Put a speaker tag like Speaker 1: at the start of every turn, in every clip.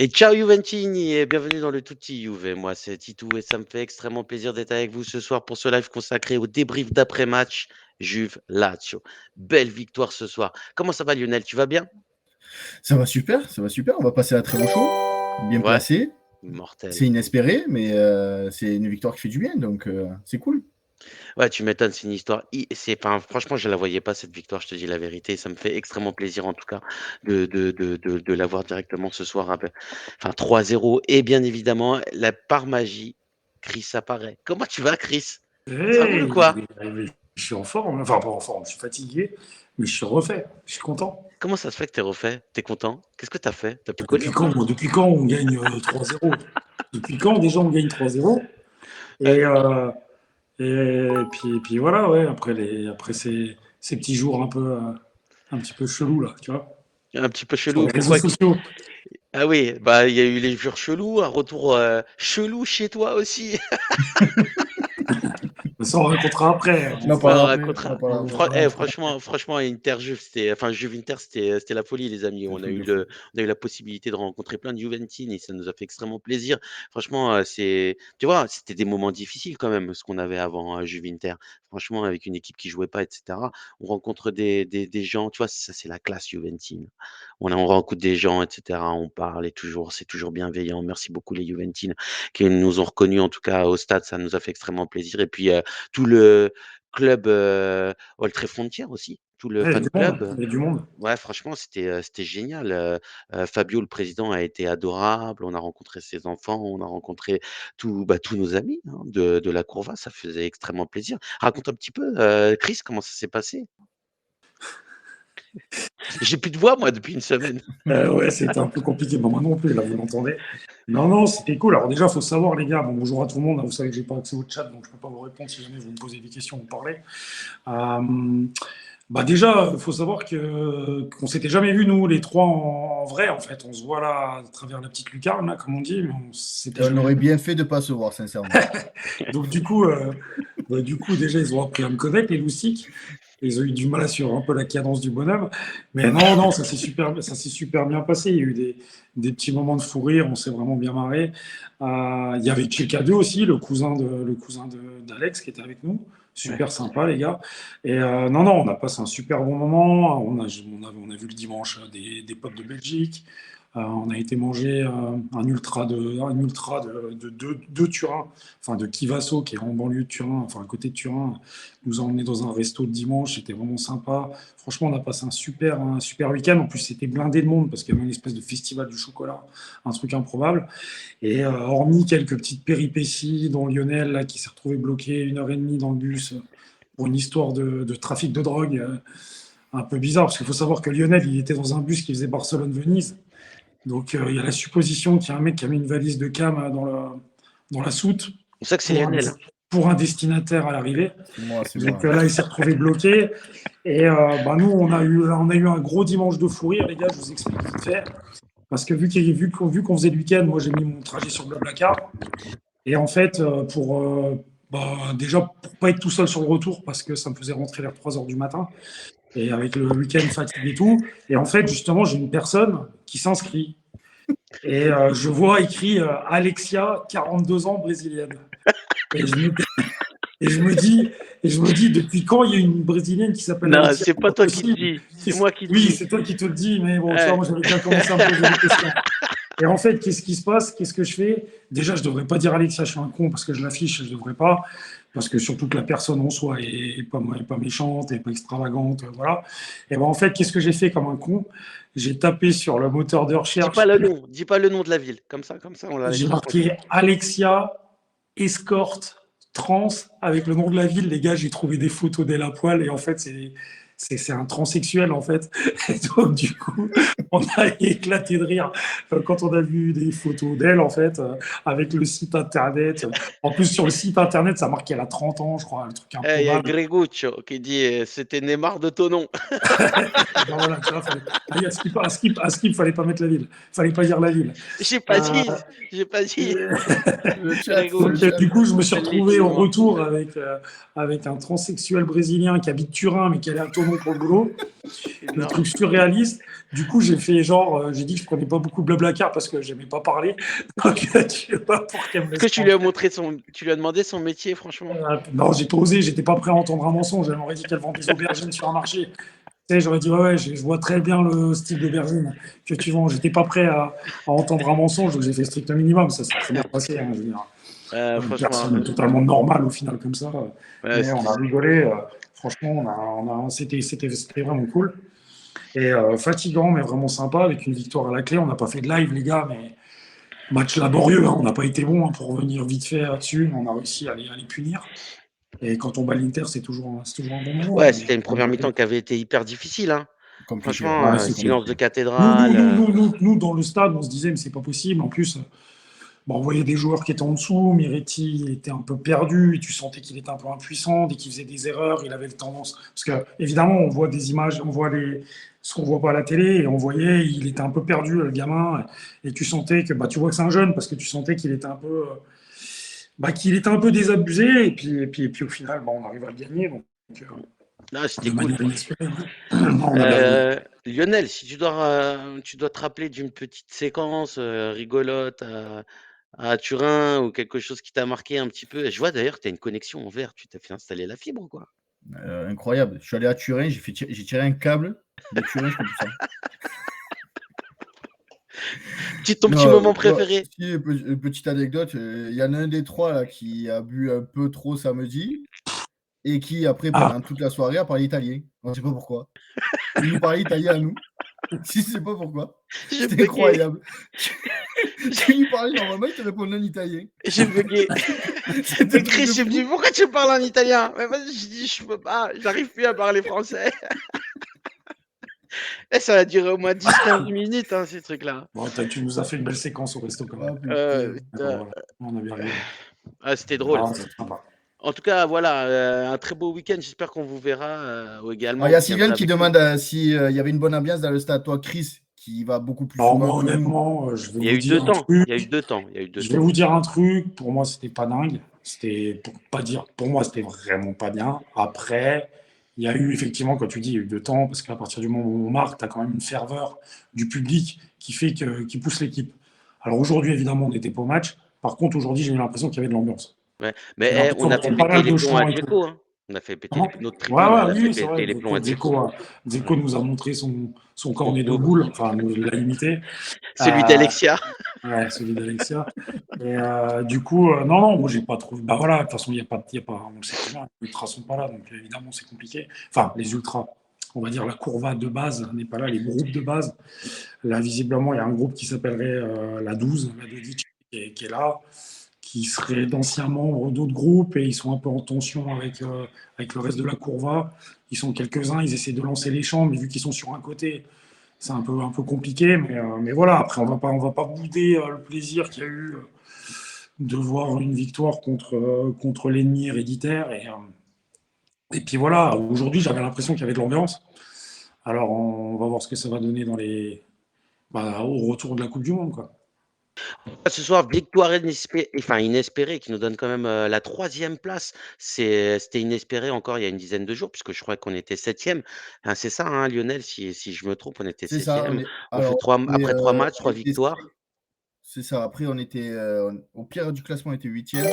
Speaker 1: Et ciao Juventini et bienvenue dans le Tutti Juve. Moi, c'est Titou et ça me fait extrêmement plaisir d'être avec vous ce soir pour ce live consacré au débrief d'après-match Juve-Lazio. Belle victoire ce soir. Comment ça va Lionel? Tu vas bien?
Speaker 2: Ça va super, ça va super. On va passer à très beau chaud, bien
Speaker 1: Ouais,
Speaker 2: placé.
Speaker 1: mortel.
Speaker 2: C'est inespéré, mais c'est une victoire qui fait du bien, donc c'est cool.
Speaker 1: Ouais, tu m'étonnes, c'est une histoire. Enfin, franchement, je la voyais pas cette victoire, je te dis la vérité. Ça me fait extrêmement plaisir en tout cas de l'avoir directement ce soir. Enfin, 3-0. Et bien évidemment, par magie, Chris apparaît. Comment tu vas, Chris? Ça roule ou
Speaker 3: Hey,
Speaker 1: quoi?
Speaker 3: je suis en forme, enfin pas en forme, je suis fatigué, mais je suis refait, je suis content.
Speaker 1: Comment ça se fait que t'es refait? T'es content? Qu'est-ce que t'as fait? T'as picolé un peu?
Speaker 3: Depuis quand on gagne 3-0? Depuis quand déjà on gagne 3-0?
Speaker 1: Euh,
Speaker 3: Et, euh, et puis voilà, ouais, après ces petits jours un petit peu chelous là, tu vois,
Speaker 1: un petit peu
Speaker 3: sur
Speaker 1: chelou.
Speaker 3: les réseaux
Speaker 1: Pourquoi?
Speaker 3: sociaux.
Speaker 1: Ah oui, bah il y a eu les jours chelous, un retour chelou chez toi aussi.
Speaker 3: Ça on racontera après.
Speaker 2: On en
Speaker 1: Ouais, on
Speaker 2: parlera après. On en
Speaker 1: racontera.
Speaker 2: parlera après.
Speaker 1: Franchement, Inter-Juve, enfin Juve-Inter, c'était la folie, les amis.
Speaker 2: Un truc de fou.
Speaker 1: On a eu la possibilité de rencontrer plein de Juventini et ça nous a fait extrêmement plaisir. Franchement, tu vois, c'était des moments difficiles quand même, ce qu'on avait avant Juve-Inter. Franchement, avec une équipe qui jouait pas, etc. On rencontre des gens, tu vois, ça c'est la classe Juventine. On rencontre des gens, etc. On parle et c'est toujours bienveillant. Merci beaucoup les Juventines qui nous ont reconnus en tout cas au stade, ça nous a fait extrêmement plaisir. Et puis tout le club, Oltre Frontières aussi, tout le
Speaker 3: Il y a
Speaker 1: fan
Speaker 3: du monde,
Speaker 1: club,
Speaker 3: il y a du monde.
Speaker 1: ouais franchement c'était génial, Fabio le président a été adorable, on a rencontré ses enfants, on a rencontré tous nos amis, hein, de la Courva, ça faisait extrêmement plaisir. Raconte un petit peu, Chris, comment ça s'est passé? J'ai plus de voix moi depuis une semaine.
Speaker 3: Ouais, c'était un peu compliqué. Bon, moi non plus, là, vous l'entendez. Non, non, c'était cool. Alors déjà, il faut savoir, les gars, bon, bonjour à tout le monde. Vous savez que j'ai pas accès au chat, donc je peux pas vous répondre si jamais vous me posez des questions, vous parlez. Euh, Bah déjà, il faut savoir qu'on s'était jamais vus, nous, les trois, en vrai, en fait. On se voit là, à travers la petite lucarne, là, comme on dit, mais on s'était
Speaker 2: Et on
Speaker 3: jamais
Speaker 2: aurait
Speaker 3: vus.
Speaker 2: bien fait de ne pas se voir, sincèrement.
Speaker 3: Donc, du coup, déjà, ils ont appris à me connaître, les loustiques. Ils ont eu du mal à suivre un peu la cadence du bonhomme. Mais non, non, ça s'est super bien passé. Il y a eu des petits moments de fou rire. On s'est vraiment bien marré. Il y avait Chekadeux aussi, d'Alex qui était avec nous.
Speaker 1: Ouais.
Speaker 3: Super sympa, les gars. Et non, non, on a passé un super bon moment. On a vu le dimanche des potes de Belgique. On a été manger un ultra de Turin, enfin de Chivasso, qui est en banlieue de Turin, enfin à côté de Turin. Il nous a emmenés dans un resto de dimanche, c'était vraiment sympa. Franchement, on a passé un super week-end. En plus, c'était blindé de monde parce qu'il y avait une espèce de festival du chocolat, un truc improbable. Et hormis quelques petites péripéties, dont Lionel là, qui s'est retrouvé bloqué 1 heure et demie dans le bus pour une histoire de trafic de drogue un peu bizarre, parce qu'il faut savoir que Lionel, il était dans un bus qui faisait Barcelone-Venise. Donc, il y a la supposition qu'il y a un mec qui a mis une valise de cam dans la soute
Speaker 1: C'est ça que c'est
Speaker 3: pour un,
Speaker 1: Lionel.
Speaker 3: pour un destinataire à l'arrivée.
Speaker 2: C'est moi, c'est
Speaker 3: Donc
Speaker 2: moi.
Speaker 3: là, il s'est retrouvé bloqué. Et bah, nous, on a eu un gros dimanche de fou rire, les gars, je vous explique vite fait. Parce que vu qu'on faisait le week-end, moi, j'ai mis mon trajet sur Blablacar. Et en fait, déjà, pour pas être tout seul sur le retour, parce que ça me faisait rentrer vers 3 heures du matin, et avec le week-end fatigué et tout. Et en fait, justement, j'ai une personne qui s'inscrit. Et je vois écrit Alexia, 42 ans, brésilienne. Et je me, et je me dis, depuis quand il y a une brésilienne qui s'appelle
Speaker 1: Non,
Speaker 3: Alexia?
Speaker 1: c'est
Speaker 3: C'est
Speaker 1: pas
Speaker 3: pas
Speaker 1: toi qui le
Speaker 3: possible.
Speaker 1: dis, c'est moi qui le
Speaker 3: Oui,
Speaker 1: dis.
Speaker 3: c'est toi qui te le dis, mais bon, tu vois,
Speaker 1: Ouais.
Speaker 3: moi j'avais déjà commencé à me poser des questions. Et en fait, qu'est-ce qui se passe? Qu'est-ce que je fais? Déjà, je ne devrais pas dire Alexia, je suis un con parce que je l'affiche, je ne devrais pas. Parce que surtout que la personne en soi est pas méchante, et pas extravagante, voilà. Et ben en fait, qu'est-ce que j'ai fait comme un con? J'ai tapé sur le moteur de recherche,
Speaker 1: Dis pas le nom de la ville. Comme ça, on l'a
Speaker 3: j'ai
Speaker 1: tous tranquille.
Speaker 3: marqué Alexia, escorte, trans, avec le nom de la ville. Les gars, j'ai trouvé des photos d'elle à poil, et en fait, c'est un transsexuel en fait. Et donc du coup, on a éclaté de rire quand on a vu des photos d'elle en fait, avec le site internet. En plus sur le site internet, ça marquait elle a 30 ans, je crois, un truc
Speaker 1: Il y a
Speaker 3: improbable.
Speaker 1: Greguccio qui dit c'était Neymar de ton nom.
Speaker 3: Ben voilà, tu vois, à Skip, fallait pas mettre la ville, fallait pas dire la ville.
Speaker 1: J'ai pas
Speaker 3: Euh,
Speaker 1: dit, j'ai pas dit.
Speaker 2: Le chat, le
Speaker 3: Donc,
Speaker 1: Greguccio,
Speaker 2: chat.
Speaker 3: du coup, je me suis
Speaker 1: je l'ai
Speaker 3: retrouvé
Speaker 1: dit
Speaker 3: au
Speaker 1: moi.
Speaker 3: retour avec un transsexuel brésilien qui habite Turin, mais qui allait trop long pour le boulot. Des
Speaker 1: Énorme.
Speaker 3: trucs surréalistes. Du coup, j'ai fait genre, j'ai dit que je prenais pas beaucoup de Blablacar parce que j'aimais pas parler. Donc, tu vois, pour qu'elle me
Speaker 1: Est-ce
Speaker 3: laisse
Speaker 1: que tu lui as montré tu lui as demandé son métier, franchement?
Speaker 3: non, j'ai pas osé, j'étais pas prêt à entendre un mensonge. Elle m'aurait dit qu'elle vend des aubergines sur un marché. Tu sais, j'aurais dit, ouais, je vois très bien le style d'aubergine que tu vends. J'étais pas prêt à entendre un mensonge, donc j'ai fait le strict minimum. Ça s'est très bien passé, hein, je veux dire. Une
Speaker 1: Franchement,
Speaker 3: personne totalement normale au final, comme ça.
Speaker 1: ouais,
Speaker 3: Mais on a rigolé. Franchement, c'était vraiment cool. Et fatigant, mais vraiment sympa, avec une victoire à la clé. On n'a pas fait de live, les gars, mais match laborieux. Hein. On n'a pas été bon, hein, pour revenir vite fait là-dessus, mais on a réussi à les punir. Et quand on bat l'Inter, c'est toujours un bon moment.
Speaker 1: ouais,
Speaker 3: Hein,
Speaker 1: c'était une première mi-temps qui avait été hyper difficile, hein.
Speaker 2: Compliqué, ouais.
Speaker 1: Franchement,
Speaker 3: ouais,
Speaker 2: C'est
Speaker 3: c'était.
Speaker 1: silence de
Speaker 2: compliqué.
Speaker 1: cathédrale.
Speaker 3: Nous, dans le stade, on se disait, mais c'est pas possible. En plus, bon, on voyait des joueurs qui étaient en dessous. Miretti était un peu perdu et tu sentais qu'il était un peu impuissant. Dès qu'il faisait des erreurs, il avait le tendance. Parce que, évidemment, on voit des images, on voit ce qu'on voit pas à la télé et on voyait, il était un peu perdu, le gamin. Et tu sentais que, bah, tu vois que c'est un jeune parce que tu sentais qu'il était un peu, qu'il était un peu désabusé. Et puis au final, bah, on arrive à le gagner. Donc,
Speaker 1: Non,
Speaker 3: de
Speaker 1: c'était cool,
Speaker 3: manière
Speaker 1: franchement.
Speaker 3: inespérée. Non, on a bien rigolé.
Speaker 1: Lionel, si tu dois te rappeler d'une petite séquence rigolote à Turin ou quelque chose qui t'a marqué un petit peu. Je vois d'ailleurs que tu as une connexion en verre, tu t'es fait installer la fibre, quoi.
Speaker 2: Incroyable. Je suis allé à Turin, j'ai tiré un câble de Turin jusqu'à tout ça.
Speaker 1: Ton petit
Speaker 2: Non,
Speaker 1: moment
Speaker 2: non,
Speaker 1: préféré.
Speaker 2: si, petite anecdote, il y en a un des 3 là qui a bu un peu trop samedi et qui après
Speaker 3: Ah,
Speaker 2: pendant toute la soirée a parlé italien. On ne sait pas pourquoi. Il nous parlait italien à nous. Si, je sais pas pourquoi.
Speaker 1: J'ai
Speaker 2: C'était
Speaker 1: bugué.
Speaker 2: incroyable. Tu lui parlais normalement, il te répondait en italien.
Speaker 1: J'ai bugué.
Speaker 2: C'était un
Speaker 1: Et
Speaker 2: truc
Speaker 1: Chris,
Speaker 2: de
Speaker 1: il me dit,
Speaker 2: fou.
Speaker 1: pourquoi tu parles en italien? Mais vas-y, je dis, je peux pas, j'arrive plus à parler français. Et ça a duré au moins 10-15 minutes, hein, ces trucs-là.
Speaker 3: bon, tu nous as fait une belle séquence au resto quand
Speaker 2: Ah
Speaker 3: même.
Speaker 2: putain.
Speaker 1: Putain.
Speaker 3: Voilà, on a bien rigolé.
Speaker 1: C'était drôle.
Speaker 3: Ah, c'est sympa.
Speaker 1: En tout cas, voilà, un très beau week-end. J'espère qu'on vous verra
Speaker 2: Alors,
Speaker 1: également.
Speaker 2: il y a
Speaker 1: Vous
Speaker 2: Sylvain
Speaker 1: viendrez
Speaker 2: qui
Speaker 1: avec nous.
Speaker 2: demande si il y avait une bonne ambiance dans le stade. Toi, Chris, qui y va beaucoup plus
Speaker 3: Alors
Speaker 2: souvent
Speaker 3: moi,
Speaker 2: que nous.
Speaker 3: honnêtement, je vais
Speaker 1: Il y a
Speaker 3: vous
Speaker 1: eu deux
Speaker 3: dire un
Speaker 1: temps.
Speaker 3: truc.
Speaker 1: Il y a eu deux temps. Il y a eu deux
Speaker 3: Je vais
Speaker 1: temps.
Speaker 3: vous dire un truc. Pour moi, c'était pas dingue. C'était pour pas dire. Pour moi, c'était vraiment pas bien. Après, il y a eu effectivement, quand tu dis, il y a eu 2 temps, parce qu'à partir du moment où on marque, tu as quand même une ferveur du public qui pousse l'équipe. Alors aujourd'hui, évidemment, on n'était pas au match. Par contre, aujourd'hui, j'ai eu l'impression qu'il y avait de l'ambiance.
Speaker 1: Ouais. Mais
Speaker 3: J'ai l'impression
Speaker 1: on a
Speaker 3: qu'il y
Speaker 1: fait
Speaker 3: avait pas
Speaker 1: péter
Speaker 3: mal
Speaker 1: les
Speaker 3: de
Speaker 1: plombs à
Speaker 3: chants et tout.
Speaker 1: Dzeko, hein. On a fait péter
Speaker 3: Comment
Speaker 1: notre
Speaker 3: Ouais,
Speaker 1: tribune.
Speaker 3: ouais,
Speaker 1: Elle a fait
Speaker 3: oui, c'est vrai.
Speaker 1: péter les plombs à Dzeko.
Speaker 3: Dzeko nous a montré son cornet de
Speaker 1: Nous,
Speaker 3: boule, enfin, nous l'a imité.
Speaker 1: celui
Speaker 3: Euh,
Speaker 1: d'Alexia.
Speaker 3: ouais, celui d'Alexia. Et du coup, non, non, moi, j'ai pas trouvé. Bah voilà, de toute façon, on le sait très bien, les ultras sont pas là, donc évidemment, c'est compliqué. Enfin, les ultras, on va dire la courva de base n'est pas là, les groupes de base. Là, visiblement, il y a un groupe qui s'appellerait la 12, la 12 qui est là, qui serait d'anciens membres d'autres groupes et ils sont un peu en tension avec le reste de la courva. Ils sont quelques-uns, ils essaient de lancer les chants, mais vu qu'ils sont sur un côté, c'est un peu compliqué. Mais voilà, après, on va pas bouder le plaisir qu'il y a eu de voir une victoire contre l'ennemi héréditaire. Et puis voilà, aujourd'hui, j'avais l'impression qu'il y avait de l'ambiance. Alors, on va voir ce que ça va donner au retour de la Coupe du Monde, quoi.
Speaker 1: Ce soir, victoire inespérée qui nous donne quand même la troisième place. C'était inespéré encore il y a une dizaine de jours, puisque je crois qu'on était septième. Hein, c'est ça, hein, Lionel, si je me trompe, on était
Speaker 2: C'est ça.
Speaker 1: septième. On fait après 3 matchs,
Speaker 2: On
Speaker 1: 3
Speaker 2: était
Speaker 1: victoires.
Speaker 2: c'est ça. Après, on était au pire du classement, on était 8e.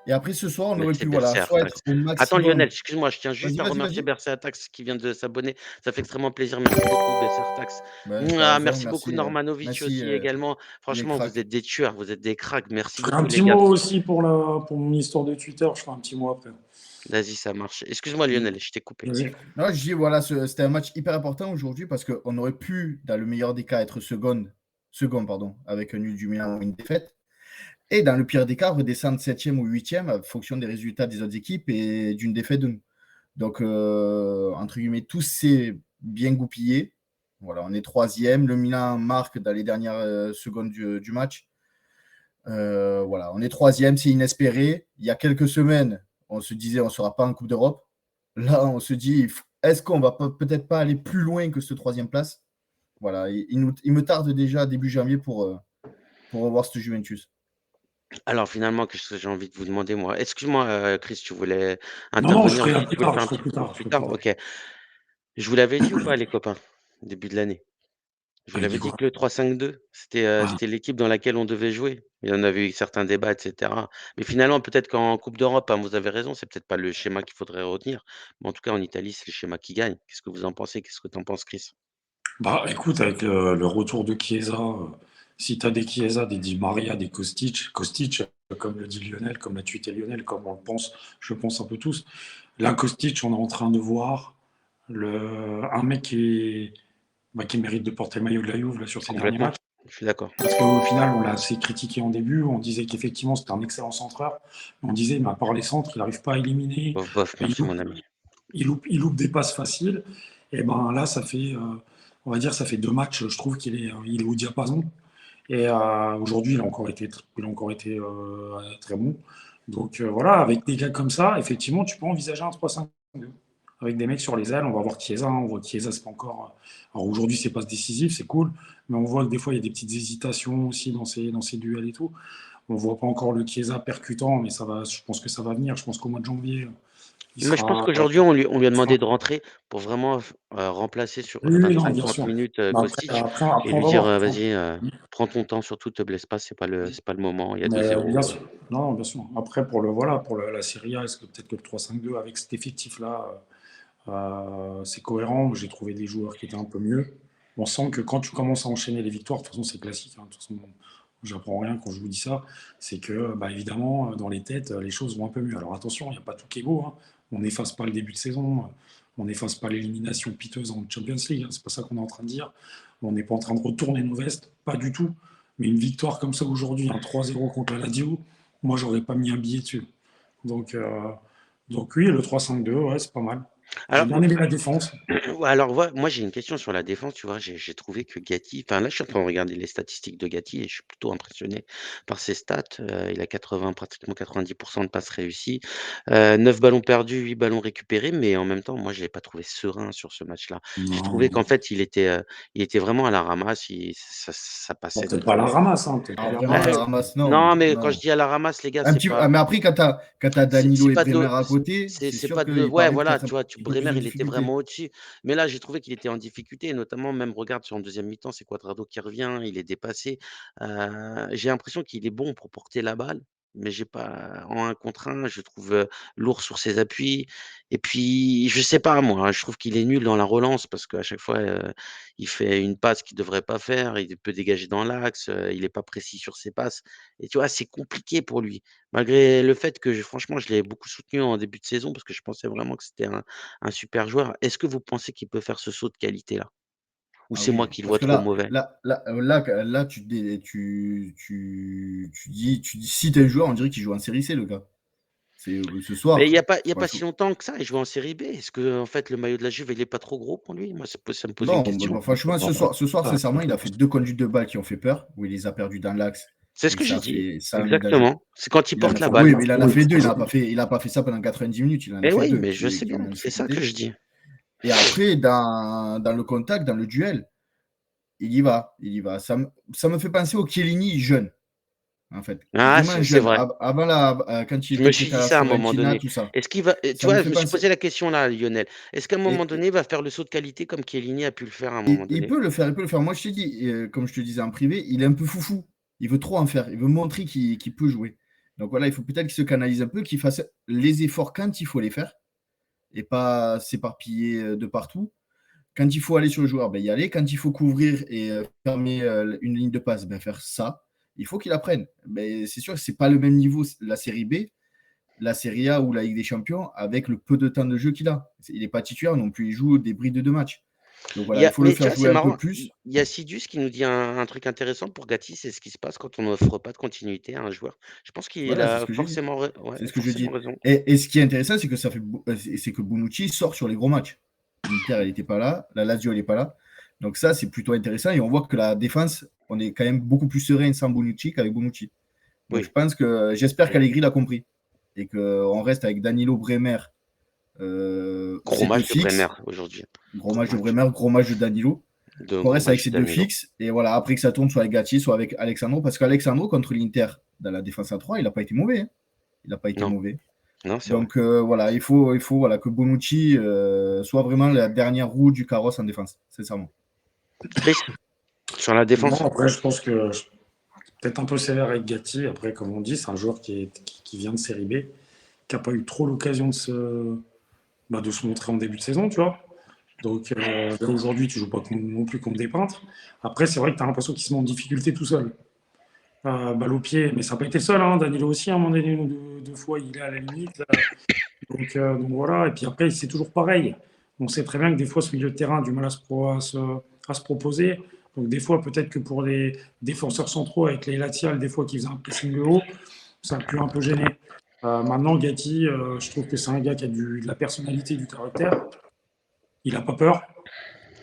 Speaker 2: Et après, ce soir, on
Speaker 1: Mais
Speaker 2: aurait
Speaker 1: c'est
Speaker 2: pu voilà,
Speaker 1: Bercer
Speaker 2: soit être
Speaker 1: Tax.
Speaker 2: au
Speaker 1: Attends,
Speaker 2: maximum.
Speaker 1: Lionel, excuse-moi, je tiens juste
Speaker 2: Vas-y,
Speaker 1: à
Speaker 2: vas-y,
Speaker 1: remercier
Speaker 2: vas-y.
Speaker 1: Bercer Tax qui vient de s'abonner. Ça fait extrêmement plaisir. Merci beaucoup, Bercer Tax.
Speaker 2: Ben, tu as raison,
Speaker 1: Merci beaucoup,
Speaker 2: merci,
Speaker 1: Normanovic
Speaker 2: merci,
Speaker 1: aussi également.
Speaker 2: les
Speaker 1: Franchement, vous
Speaker 2: cracks.
Speaker 1: êtes des tueurs, vous êtes des cracks.
Speaker 3: Je
Speaker 1: Merci
Speaker 3: ferai un
Speaker 1: beaucoup, les
Speaker 3: petit
Speaker 1: gars.
Speaker 3: mot aussi pour mon histoire de Twitter. Je ferai un petit mot après.
Speaker 1: Vas-y, ça marche. Excuse-moi, Lionel, je t'ai coupé.
Speaker 3: Vas-y.
Speaker 2: Non, je dis, voilà, c'était un match hyper important aujourd'hui parce qu'on aurait pu, dans le meilleur des cas, être second pardon, avec un nul du Milan ou une défaite. Et dans le pire des cas, redescendre 7e ou 8e en fonction des résultats des autres équipes et d'une défaite de nous. Donc, entre guillemets, tout s'est bien goupillé. Voilà, on est 3e. Le Milan marque dans les dernières secondes du match. Voilà, on est 3e, c'est inespéré. Il y a quelques semaines, on se disait on ne sera pas en Coupe d'Europe. Là, on se dit, est-ce qu'on va peut-être pas aller plus loin que cette 3e place? Voilà, il me tarde déjà début janvier pour revoir cette Juventus.
Speaker 1: Alors finalement, qu'est-ce que j'ai envie de vous demander moi? Excuse-moi, Chris, tu voulais
Speaker 3: Non, je
Speaker 1: intervenir ou
Speaker 3: ferai
Speaker 1: tu
Speaker 3: plus
Speaker 1: veux le
Speaker 3: tard,
Speaker 1: faire
Speaker 3: je
Speaker 1: un
Speaker 3: ferai
Speaker 1: petit
Speaker 3: plus
Speaker 1: peu
Speaker 3: tard, je
Speaker 1: plus
Speaker 3: ferai plus
Speaker 1: tard?
Speaker 3: tard.
Speaker 1: OK. Je vous l'avais dit ou pas les copains? Début de l'année? Je vous
Speaker 3: T'avais dit
Speaker 1: l'avais dit
Speaker 3: quoi?
Speaker 1: que le 3-5-2,
Speaker 3: Ah,
Speaker 1: c'était l'équipe dans laquelle on devait jouer. Il y en avait eu certains débats, et cetera. Mais finalement, peut-être qu'en coupe d'Europe, hein, vous avez raison, c'est peut-être pas le schéma qu'il faudrait retenir. Mais en tout cas, en Italie, c'est le schéma qui gagne. Qu'est-ce que vous en pensez? Qu'est-ce que tu en penses, Chris?
Speaker 3: bah écoute, avec le retour de Chiesa, si tu as des Chiesa, des Di Maria, des Kostic, comme le dit Lionel, comme l'a tweeté Lionel, comme on le pense, je pense un peu tous, là, Kostic, on est en train de voir un mec qui mérite de porter le maillot de la Juve là, sur ses derniers
Speaker 1: Complètement.
Speaker 3: matchs.
Speaker 1: Je suis d'accord.
Speaker 3: Parce qu'au final, on l'a assez critiqué en début. On disait qu'effectivement, c'était un excellent centreur. On disait, mais à part les centres, il n'arrive pas à éliminer.
Speaker 1: Bof, bof,
Speaker 3: Il
Speaker 1: merci
Speaker 3: loupe,
Speaker 1: mon ami.
Speaker 3: il loupe des passes faciles. Et ben là, on va dire, ça fait 2 matchs. Je trouve qu'il est au diapason. Et aujourd'hui, il a encore été très bon. Donc voilà, avec des gars comme ça, effectivement, tu peux envisager un 3-5-2. Avec des mecs sur les ailes, on va voir Chiesa. On voit Chiesa, c'est pas encore. Alors aujourd'hui, c'est pas décisif, c'est cool. Mais on voit que des fois, il y a des petites hésitations aussi dans ces duels et tout. On voit pas encore le Chiesa percutant, mais ça va, je pense que ça va venir. Je pense qu'au mois de janvier, il
Speaker 1: Mais je pense
Speaker 3: sera.
Speaker 1: qu'aujourd'hui, on lui a
Speaker 3: il sera-
Speaker 1: demandé de rentrer pour vraiment remplacer sur
Speaker 3: Oui, oui, non, bien
Speaker 1: 25-30
Speaker 3: sûr.
Speaker 1: minutes
Speaker 3: Mais
Speaker 1: Kostic et
Speaker 3: après, on
Speaker 1: lui
Speaker 3: va
Speaker 1: dire
Speaker 3: voir.
Speaker 1: vas-y, prends ton temps, surtout te blesse pas, c'est pas le moment, il y a
Speaker 3: Mais bien
Speaker 1: 2-0.
Speaker 3: sûr, non, bien sûr. Après, la Serie A, est-ce que peut-être que le 3-5-2 avec cet effectif-là, c'est cohérent? J'ai trouvé des joueurs qui étaient un peu mieux. On sent que quand tu commences à enchaîner les victoires, de toute façon, c'est classique. Hein, de toute façon, j'apprends rien quand je vous dis ça. C'est que, bah, évidemment, dans les têtes, les choses vont un peu mieux. Alors attention, il n'y a pas tout qui est beau. Hein. On n'efface pas le début de saison. On n'efface pas l'élimination piteuse en Champions League. Hein. C'est pas ça qu'on est en train de dire. On n'est pas en train de retourner nos vestes. Pas du tout. Mais une victoire comme ça aujourd'hui, un 3-0 contre la Lazio, moi, j'aurais pas mis un billet dessus. Donc, euh, donc oui, le 3-5-2, ouais, c'est pas mal. J'ai
Speaker 1: Alors,
Speaker 3: bien aimé la défense.
Speaker 1: ouais, alors moi j'ai une question sur la défense, tu vois, j'ai trouvé que Gatti, enfin là je suis en train de regarder les statistiques de Gatti et je suis plutôt impressionné par ses stats. Il a 80, pratiquement 90% de passes réussies, 9 ballons perdus, 8 ballons récupérés, mais en même temps, moi je l'ai pas trouvé serein sur ce match-là. J'ai trouvé qu'en
Speaker 3: Non,
Speaker 1: fait il était vraiment à la ramasse, ça
Speaker 3: bon,
Speaker 1: passait de
Speaker 3: peut-être pas à la
Speaker 1: trop.
Speaker 3: ramasse, hein, peut-être pas
Speaker 2: Ah,
Speaker 3: à la
Speaker 2: vraiment, à
Speaker 1: Bah,
Speaker 2: la
Speaker 3: ramasse.
Speaker 2: ramasse, non.
Speaker 1: non, mais quand je
Speaker 2: Non.
Speaker 1: dis à la ramasse, les gars,
Speaker 2: Un
Speaker 1: c'est
Speaker 2: petit,
Speaker 1: pas
Speaker 2: mais après, quand t'as
Speaker 1: c'est
Speaker 2: Danilo et
Speaker 1: pas de
Speaker 2: Bremer à côté, c'est
Speaker 1: c'est
Speaker 2: sûr
Speaker 1: pas de
Speaker 2: qu'il
Speaker 1: ouais,
Speaker 2: paraît
Speaker 1: voilà,
Speaker 2: peut-être
Speaker 1: tu vois,
Speaker 2: un peu plus
Speaker 1: Bremer,
Speaker 2: en
Speaker 1: il était
Speaker 2: difficulté.
Speaker 1: vraiment au-dessus. Mais là, j'ai trouvé qu'il était en difficulté, notamment même regarde sur en deuxième mi-temps, c'est Cuadrado qui revient, il est dépassé. J'ai l'impression qu'il est bon pour porter la balle, mais j'ai pas en 1 contre 1, je le trouve, lourd sur ses appuis et puis je sais pas moi, je trouve qu'il est nul dans la relance parce qu'à chaque fois, il fait une passe qu'il devrait pas faire, il peut dégager dans l'axe, il est pas précis sur ses passes et tu vois, c'est compliqué pour lui. Malgré le fait que franchement, je l'ai beaucoup soutenu en début de saison parce que je pensais vraiment que c'était un super joueur. Est-ce que vous pensez qu'il peut faire ce saut de qualité-là? Ou
Speaker 2: Ah
Speaker 1: c'est moi
Speaker 2: oui,
Speaker 1: qui le
Speaker 2: parce
Speaker 1: vois
Speaker 2: que
Speaker 1: trop
Speaker 2: là,
Speaker 1: mauvais?
Speaker 2: là, là, là, tu dis, si t'es un joueur, on dirait qu'il joue en série C, le gars. C'est ce
Speaker 1: Mais il
Speaker 2: soir.
Speaker 1: y a pas il y a pas si
Speaker 2: Franchement.
Speaker 1: longtemps que ça, il jouait en série B. Est-ce que en fait, le maillot de la Juve, il est pas trop gros pour lui? Moi, ça me pose une
Speaker 2: Non,
Speaker 1: question.
Speaker 2: franchement, ce soir, sincèrement, il a fait 2 conduites de balles qui ont fait peur, où il les a perdues dans l'axe
Speaker 1: C'est ce
Speaker 2: et
Speaker 1: que j'ai
Speaker 2: ça a
Speaker 1: dit.
Speaker 2: fait ça a mis de la Juve.
Speaker 1: Exactement. C'est quand il
Speaker 2: Il en
Speaker 1: porte
Speaker 2: a
Speaker 1: la
Speaker 2: fait,
Speaker 1: balle.
Speaker 2: oui, mais il en a
Speaker 3: Oui,
Speaker 2: fait deux. Il a pas fait ça pendant 90 minutes. Il en a
Speaker 1: Eh
Speaker 2: fait
Speaker 1: oui,
Speaker 2: deux
Speaker 1: mais je sais
Speaker 2: qui
Speaker 1: bien,
Speaker 2: ont mis en
Speaker 1: c'est ça que
Speaker 2: difficulté.
Speaker 1: je dis.
Speaker 2: Et après, dans le contact, dans le duel, il y va. Il y va. Ça me fait penser au Chiellini jeune, en fait.
Speaker 1: Ah,
Speaker 2: Vraiment
Speaker 1: c'est
Speaker 2: jeune.
Speaker 1: vrai.
Speaker 2: Avant quand
Speaker 1: Je
Speaker 2: il
Speaker 1: me
Speaker 2: était
Speaker 1: suis
Speaker 2: à
Speaker 1: dit
Speaker 2: la
Speaker 1: ça à un moment
Speaker 2: Fiorentina,
Speaker 1: donné.
Speaker 2: tout ça.
Speaker 1: Est-ce qu'il va tu
Speaker 2: Ça me
Speaker 1: vois, je
Speaker 2: fait
Speaker 1: me suis
Speaker 2: penser.
Speaker 1: posé la question là, Lionel. Est-ce qu'à un moment
Speaker 2: Et,
Speaker 1: donné, il va faire le saut de qualité comme Chiellini a pu le faire à un
Speaker 2: il,
Speaker 1: moment
Speaker 2: il
Speaker 1: donné?
Speaker 2: peut le faire, il peut le faire. Moi, je t'ai dit, comme je te disais en privé, il est un peu foufou. Il veut trop en faire. Il veut montrer qu'il peut jouer. Donc voilà, il faut peut-être qu'il se canalise un peu, qu'il fasse les efforts quand il faut les faire et pas s'éparpiller de partout. Quand il faut aller sur le joueur, ben, y aller. Quand il faut couvrir et fermer une ligne de passe, ben, faire ça. Il faut qu'il apprenne. Ben, c'est sûr que ce n'est pas le même niveau, la série B, la série A ou la Ligue des Champions, avec le peu de temps de jeu qu'il a. Il n'est pas titulaire non plus, il joue des brides de match. Donc voilà, il faut le
Speaker 1: Mais tu
Speaker 2: faire
Speaker 1: vois, c'est
Speaker 2: jouer un peu
Speaker 1: marrant,
Speaker 2: plus.
Speaker 1: il y a Sidus qui nous dit un truc intéressant pour Gatti, c'est ce qui se passe quand on n'offre pas de continuité à un joueur. Je pense qu'il
Speaker 2: Voilà, c'est ce
Speaker 1: a
Speaker 2: que j'ai dit.
Speaker 1: forcément ouais,
Speaker 2: C'est ce que je
Speaker 1: forcément
Speaker 2: dis.
Speaker 1: raison.
Speaker 2: Et ce qui est intéressant, c'est que c'est que Bonucci sort sur les gros matchs. L'Inter, elle n'était pas là. La Lazio, elle n'est pas là. Donc ça, c'est plutôt intéressant. Et on voit que la défense, on est quand même beaucoup plus serein sans Bonucci qu'avec Bonucci. Donc
Speaker 1: Oui,
Speaker 2: j'espère qu'Allegri l'a compris. Et qu'on reste avec Danilo, Bremer,
Speaker 1: gros
Speaker 2: c'est deux
Speaker 1: match de Bremer
Speaker 2: fixes.
Speaker 1: aujourd'hui.
Speaker 2: Gros
Speaker 1: Gros
Speaker 2: match de
Speaker 1: match.
Speaker 2: Bremer, gros match de Danilo.
Speaker 1: De gros
Speaker 2: Forest avec
Speaker 1: matchs
Speaker 2: ses deux
Speaker 1: Danilo.
Speaker 2: fixes. Et voilà, après que ça tourne soit avec Gatti, soit avec Alexandro. Parce qu'Alexandro, contre l'Inter, dans la défense à 3, il n'a pas été mauvais. Hein. Il n'a pas été
Speaker 1: Non,
Speaker 2: mauvais.
Speaker 1: non, c'est vrai.
Speaker 2: Donc voilà, il faut voilà, que Bonucci soit vraiment la dernière roue du carrosse en défense, sincèrement.
Speaker 1: Chris, sur la
Speaker 3: Non,
Speaker 1: défense?
Speaker 3: après, je pense que peut-être un peu sévère avec Gatti. Après, comme on dit, c'est un joueur qui vient de Série B, qui n'a pas eu trop l'occasion de se montrer en début de saison, tu vois. Donc là, aujourd'hui, tu joues pas non plus contre des peintres. Après, c'est vrai que tu as l'impression qu'il se met en difficulté tout seul. Balle au pied, mais ça n'a pas été le seul. Hein. Danilo aussi, à un moment donné, une ou deux fois, il est à la limite. Donc voilà. Et puis après, c'est toujours pareil. On sait très bien que des fois, ce milieu de terrain a du mal à se proposer. Donc des fois, peut-être que pour les défenseurs centraux, avec les latérales, des fois qui faisaient un pressing haut, ça a pu un peu gêner. Maintenant, Gatti, je trouve que c'est un gars qui a de la personnalité, du caractère. Il n'a pas peur.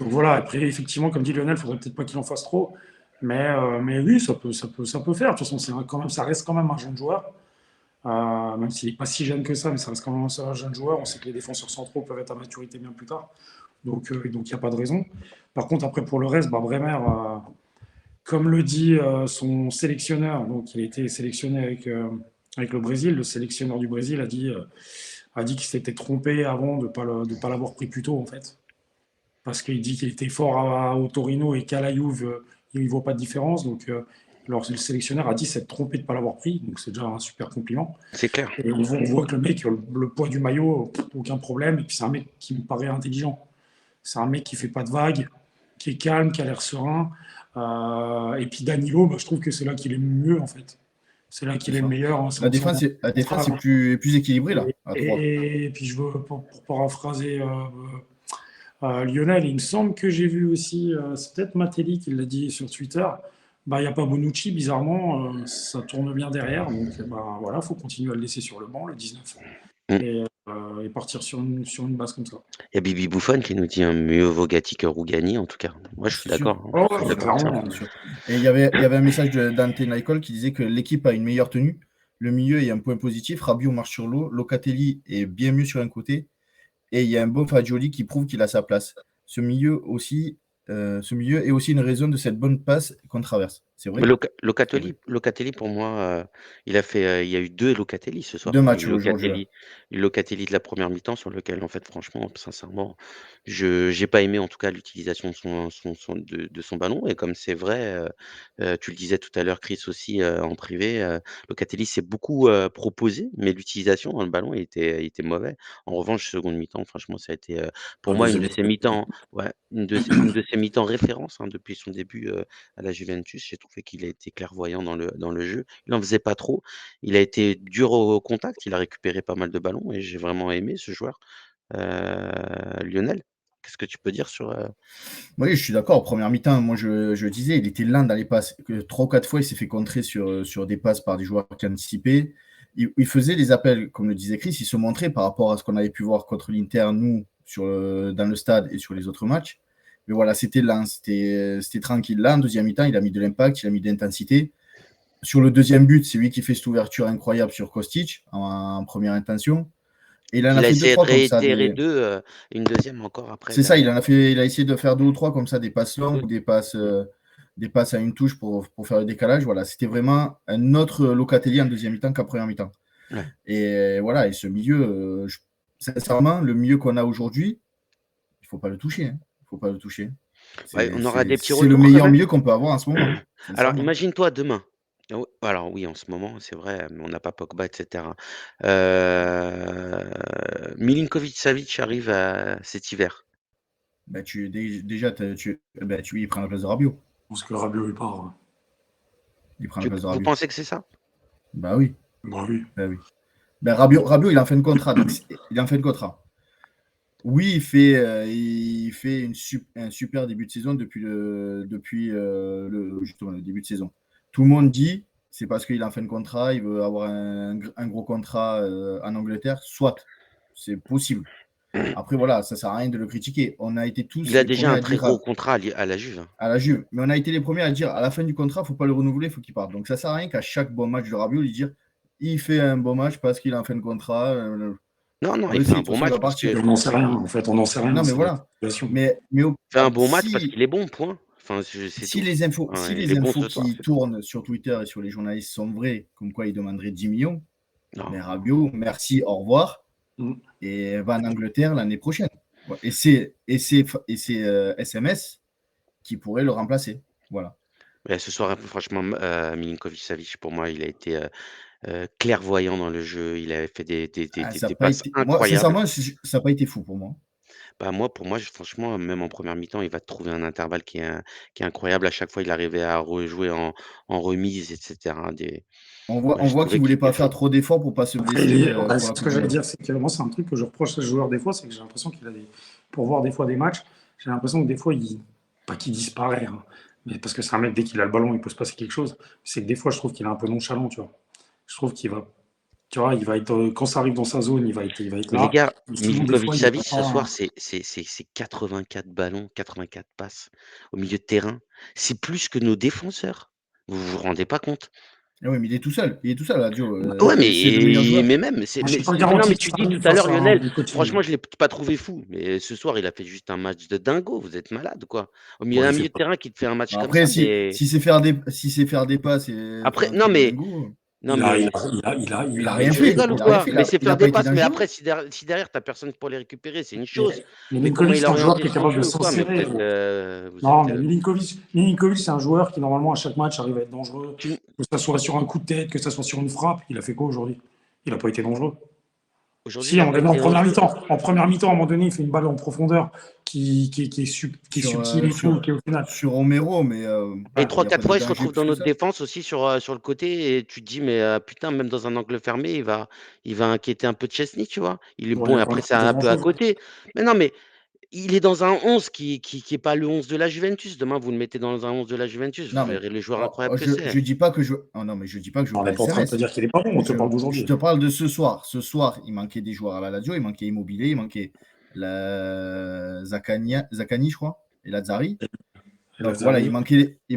Speaker 3: Donc voilà, après, effectivement, comme dit Lionel, il ne faudrait peut-être pas qu'il en fasse trop. Mais oui, ça peut faire. De toute façon, ça reste quand même un jeune joueur. Même s'il n'est pas si jeune que ça, mais ça reste quand même un jeune joueur. On sait que les défenseurs centraux peuvent être à maturité bien plus tard. Donc il n'y a pas de raison. Par contre, après, pour le reste, Bremer, comme le dit son sélectionneur, donc il a été sélectionné avec le Brésil, le sélectionneur du Brésil a dit qu'il s'était trompé avant de ne pas l'avoir pris plus tôt, en fait. Parce qu'il dit qu'il était fort au Torino et qu'à la Juve, il ne voit pas de différence. Donc, alors, le sélectionneur a dit s'être trompé de ne pas l'avoir pris. Donc, c'est déjà un super compliment.
Speaker 1: C'est clair.
Speaker 3: Et on voit que le mec, le poids du maillot, aucun problème. Et puis, c'est un mec qui me paraît intelligent. C'est un mec qui ne fait pas de vagues, qui est calme, qui a l'air serein. Et puis, Danilo, je trouve que c'est là qu'il est mieux, en fait. C'est là qu'il est le meilleur. Hein,
Speaker 2: La défense est plus équilibrée, là, à 3.
Speaker 3: Et puis, je veux, pour paraphraser Lionel, il me semble que j'ai vu aussi, c'est peut-être Matelli qui l'a dit sur Twitter, il n'y a pas Bonucci, bizarrement, ça tourne bien derrière, donc voilà, il faut continuer à le laisser sur le banc, le 19, et partir sur une base comme ça.
Speaker 1: Il y a Bibi Buffon qui nous dit mieux vaut Gatti que Rougani, en tout cas. Moi, je suis d'accord.
Speaker 3: Oh, ouais, clairement.
Speaker 2: Et il y avait un message de Dante Nicole qui disait que l'équipe a une meilleure tenue. Le milieu est un point positif. Rabiot marche sur l'eau. Locatelli est bien mieux sur un côté. Et il y a un bon Fagioli qui prouve qu'il a sa place. Ce milieu est aussi une raison de cette bonne passe qu'on traverse. C'est vrai.
Speaker 1: Locatelli, pour moi, il y a eu 2 Locatelli ce soir.
Speaker 2: 2
Speaker 1: Il y a
Speaker 2: matchs
Speaker 1: eu
Speaker 2: aujourd'hui.
Speaker 1: Locatelli de la première mi-temps sur lequel, en fait, franchement, sincèrement, je n'ai pas aimé en tout cas l'utilisation de son ballon. Et comme c'est vrai, tu le disais tout à l'heure, Chris aussi en privé, Locatelli s'est beaucoup proposé, mais l'utilisation dans le ballon il était mauvais. En revanche, seconde mi-temps, franchement, ça a été pour moi une de ses mi-temps, ouais, une de ses mi-temps références depuis son début à la Juventus. J'ai trouvé qu'il a été clairvoyant dans le jeu. Il n'en faisait pas trop. Il a été dur au contact. Il a récupéré pas mal de ballons et j'ai vraiment aimé ce joueur. Lionel, qu'est-ce que tu peux dire sur
Speaker 2: Oui, je suis d'accord. Première mi-temps, moi je disais, il était lent dans les passes. 3 ou 4 fois, il s'est fait contrer sur des passes par des joueurs qui anticipaient. Il faisait des appels, comme le disait Chris, il se montrait par rapport à ce qu'on avait pu voir contre l'Inter, nous, dans le stade et sur les autres matchs. Mais voilà, c'était lent, c'était tranquille. Là, en deuxième mi-temps, il a mis de l'impact, il a mis de l'intensité. Sur le deuxième but, c'est lui qui fait cette ouverture incroyable sur Kostic en première intention. Et il en a fait 2-3 comme ça.
Speaker 1: réitérer une deuxième encore après.
Speaker 2: C'est ça, il a essayé de faire 2 ou 3 comme ça, des passes longues ou des passes à une touche pour faire le décalage. Voilà, c'était vraiment un autre Locatelli en deuxième mi-temps qu'en première mi-temps.
Speaker 1: Ouais.
Speaker 2: Et voilà, et ce milieu, sincèrement, le milieu qu'on a aujourd'hui, il ne faut pas le toucher. Hein. Il faut pas le toucher.
Speaker 1: On aura des petits
Speaker 2: C'est le meilleur milieu qu'on peut avoir en ce moment.
Speaker 1: Alors, imagine-toi demain. Alors oui, en ce moment, c'est vrai, mais on n'a pas Pogba, etc. Milinkovic-Savic arrive cet hiver.
Speaker 2: Il prend la place de Rabiot.
Speaker 3: Je pense que Rabiot, il part.
Speaker 2: Il prend la place de Rabiot.
Speaker 1: Vous pensez que c'est ça?
Speaker 2: Bah oui.
Speaker 3: Bah oui.
Speaker 2: Bah oui. Ben, Rabiot, il est en fin de contrat. Donc il est en fin de contrat. Oui, il fait un super début de saison depuis justement le début de saison. Tout le monde dit c'est parce qu'il est en fin de contrat, il veut avoir un gros contrat en Angleterre. Soit, c'est possible. Après, voilà, ça ne sert à rien de le critiquer. On a été tous
Speaker 1: Il a
Speaker 2: les
Speaker 1: déjà
Speaker 2: premiers
Speaker 1: un
Speaker 2: à
Speaker 1: très
Speaker 2: dire
Speaker 1: gros contrat à la Juve.
Speaker 2: à la Juve. Mais on a été les premiers à dire à la fin du contrat, il ne faut pas le renouveler, il faut qu'il parte. Donc ça ne sert à rien qu'à chaque bon match de Rabiot, lui dire il fait un bon match parce qu'il est en fin de contrat.
Speaker 1: Non, non,
Speaker 2: On
Speaker 1: il
Speaker 2: le
Speaker 1: fait
Speaker 2: sait,
Speaker 1: un
Speaker 2: de toute
Speaker 1: bon
Speaker 2: façon, il
Speaker 1: match
Speaker 2: va
Speaker 1: parce
Speaker 2: partir.
Speaker 1: que
Speaker 3: On n'en sait rien. En fait, on n'en sait rien.
Speaker 2: Non, mais
Speaker 3: C'est la
Speaker 2: voilà.
Speaker 3: situation.
Speaker 2: Mais
Speaker 1: il fait un bon match parce
Speaker 2: si,
Speaker 1: qu'il est bon, point. Enfin, c'est
Speaker 2: si
Speaker 1: tout.
Speaker 2: les infos,
Speaker 1: Ouais,
Speaker 2: si
Speaker 1: il
Speaker 2: les
Speaker 1: est bon
Speaker 2: infos
Speaker 1: ce soir,
Speaker 2: qui
Speaker 1: c'est tout.
Speaker 2: tournent sur Twitter et sur les journalistes sont vraies, comme quoi il demanderait 10 millions,
Speaker 1: Non.
Speaker 2: mais Rabiot, merci, au revoir,
Speaker 3: Mm.
Speaker 2: et va en Angleterre l'année prochaine. Ouais. Et c'est SMS qui pourrait le remplacer. Voilà.
Speaker 1: Mais ce soir, franchement, Milinkovic-Savic, pour moi, il a été clairvoyant dans le jeu. Il avait fait
Speaker 2: Ça n'a
Speaker 1: des
Speaker 2: pas
Speaker 1: passes
Speaker 2: été. Moi,
Speaker 1: incroyables.
Speaker 2: sincèrement, ça n'a pas été fou pour moi.
Speaker 1: Bah, moi, pour moi, franchement, même en première mi-temps, il va te trouver un intervalle qui est incroyable. À chaque fois, il arrivait à rejouer en remise, etc.
Speaker 2: On
Speaker 1: J'ai
Speaker 2: voit qu'il
Speaker 1: trouvé
Speaker 2: ne
Speaker 1: qu'il
Speaker 2: voulait
Speaker 1: était
Speaker 2: pas faire
Speaker 1: fort.
Speaker 2: trop d'efforts pour ne pas se
Speaker 3: Après,
Speaker 2: blesser pour
Speaker 3: ce
Speaker 2: la
Speaker 3: que
Speaker 2: Coupe du
Speaker 3: j'allais
Speaker 2: Monde.
Speaker 3: dire, c'est que moi, c'est un truc que je reproche à ce joueur des fois, c'est que j'ai l'impression qu'il a des. Pour voir des fois des matchs, j'ai l'impression que des fois, pas qu'il disparaît, hein, mais parce que c'est un mec, dès qu'il a le ballon, il peut se passer quelque chose. C'est que des fois, je trouve qu'il est un peu nonchalant, tu vois. Je trouve qu'il va. Tu vois, il va être. Quand ça arrive dans sa zone, il va être
Speaker 1: Mais les
Speaker 3: là.
Speaker 1: gars,
Speaker 3: Et souvent, des fois, il va
Speaker 1: Milinkovic-Savic, ce soir,
Speaker 3: pas.
Speaker 1: c'est 84 ballons, 84 passes au milieu de terrain. C'est plus que nos défenseurs. Vous vous rendez pas compte?
Speaker 2: Ah oui, mais il est tout seul. Il est tout seul, Lazio.
Speaker 1: Ouais,
Speaker 2: C'est le meilleur joueur.
Speaker 1: mais même,
Speaker 3: Moi, je suis pas
Speaker 1: mais non,
Speaker 3: garanti
Speaker 1: mais
Speaker 3: que
Speaker 1: tu
Speaker 3: ça
Speaker 1: dis tout
Speaker 3: arrive
Speaker 1: à
Speaker 3: face
Speaker 1: l'heure,
Speaker 3: à un
Speaker 1: Lionel,
Speaker 3: bon coaching.
Speaker 1: franchement, je l'ai pas trouvé fou, mais ce soir, il a fait juste un match de dingo. Vous êtes malade, quoi. Au milieu
Speaker 3: Bon,
Speaker 1: d'un
Speaker 3: il fait
Speaker 1: milieu de
Speaker 3: pas.
Speaker 1: terrain qui te fait un match comme
Speaker 2: Après,
Speaker 1: ça, mais
Speaker 2: si c'est faire des passes et
Speaker 1: après,
Speaker 2: faire un truc de dingo,
Speaker 1: non, mais
Speaker 2: il a
Speaker 3: Il a
Speaker 2: rien
Speaker 1: tu
Speaker 3: été
Speaker 2: fait.
Speaker 3: très
Speaker 1: rigoles ou
Speaker 2: Il a rien
Speaker 1: quoi?
Speaker 2: fait.
Speaker 1: Mais c'est
Speaker 2: Il
Speaker 1: faire
Speaker 2: a pas
Speaker 1: des
Speaker 2: été
Speaker 1: passes, mais
Speaker 2: dangereux.
Speaker 1: après, si derrière, t'as personne pour les récupérer, c'est une chose.
Speaker 3: Mais
Speaker 1: Mais comment
Speaker 3: Milinkovic,
Speaker 1: il
Speaker 3: c'est
Speaker 1: a
Speaker 3: un joueur
Speaker 1: orienté
Speaker 3: qui est
Speaker 1: son
Speaker 3: capable de
Speaker 1: jeu ou quoi? Mais
Speaker 3: s'insérer, gros.
Speaker 1: vous
Speaker 3: Non,
Speaker 1: êtes,
Speaker 3: mais Milinkovic, c'est un joueur qui, normalement, à chaque match, arrive à être dangereux.
Speaker 1: tu
Speaker 3: Que ce soit sur un coup de tête, que ce soit sur une frappe. Il a fait quoi aujourd'hui? Il n'a pas été dangereux.
Speaker 1: aujourd'hui,
Speaker 3: Si,
Speaker 1: il
Speaker 3: à
Speaker 1: a
Speaker 3: un moment
Speaker 1: pas
Speaker 3: donné, en
Speaker 1: été
Speaker 3: première
Speaker 1: dangereux?
Speaker 3: mi-temps. En première mi-temps, à un moment donné, il fait une balle en profondeur qui est
Speaker 2: Sur,
Speaker 3: subtile et tout, qui est au final.
Speaker 2: sur Romero, mais
Speaker 1: Et
Speaker 2: il n'y a pas
Speaker 1: 3-4
Speaker 2: de
Speaker 1: fois, il se
Speaker 2: danger
Speaker 1: retrouve
Speaker 2: plus
Speaker 1: dans
Speaker 2: que
Speaker 1: notre
Speaker 2: ça.
Speaker 1: défense aussi sur le côté et tu te dis: «Mais putain, même dans un angle fermé, il va inquiéter un peu Chesney», tu vois? Il est
Speaker 3: Ouais, il
Speaker 1: bon
Speaker 3: n'y
Speaker 1: et
Speaker 3: a pas
Speaker 1: après c'est
Speaker 3: de
Speaker 1: un peu à
Speaker 3: grand-chose.
Speaker 1: côté. Mais non, mais il est dans un 11 qui est pas le 11 de la Juventus. Demain, vous le mettez dans un 11 de la Juventus, vous
Speaker 2: Non, mais
Speaker 1: verrez les joueurs incroyables que
Speaker 2: je
Speaker 1: c'est.
Speaker 2: dis pas que je. Oh non, mais je dis pas que je joue
Speaker 3: On
Speaker 2: pas
Speaker 3: n'est pas en train de te
Speaker 2: SMS.
Speaker 3: dire qu'il n'est pas bon, on te parle
Speaker 2: Je
Speaker 3: d'aujourd'hui.
Speaker 2: te parle de ce soir. Ce soir, il manquait des joueurs à la Lazio. Il manquait Immobilier, il manquait Zaccagni, je crois, et Lazzari.
Speaker 3: Et
Speaker 2: Donc voilà,
Speaker 3: Lazzari,
Speaker 2: il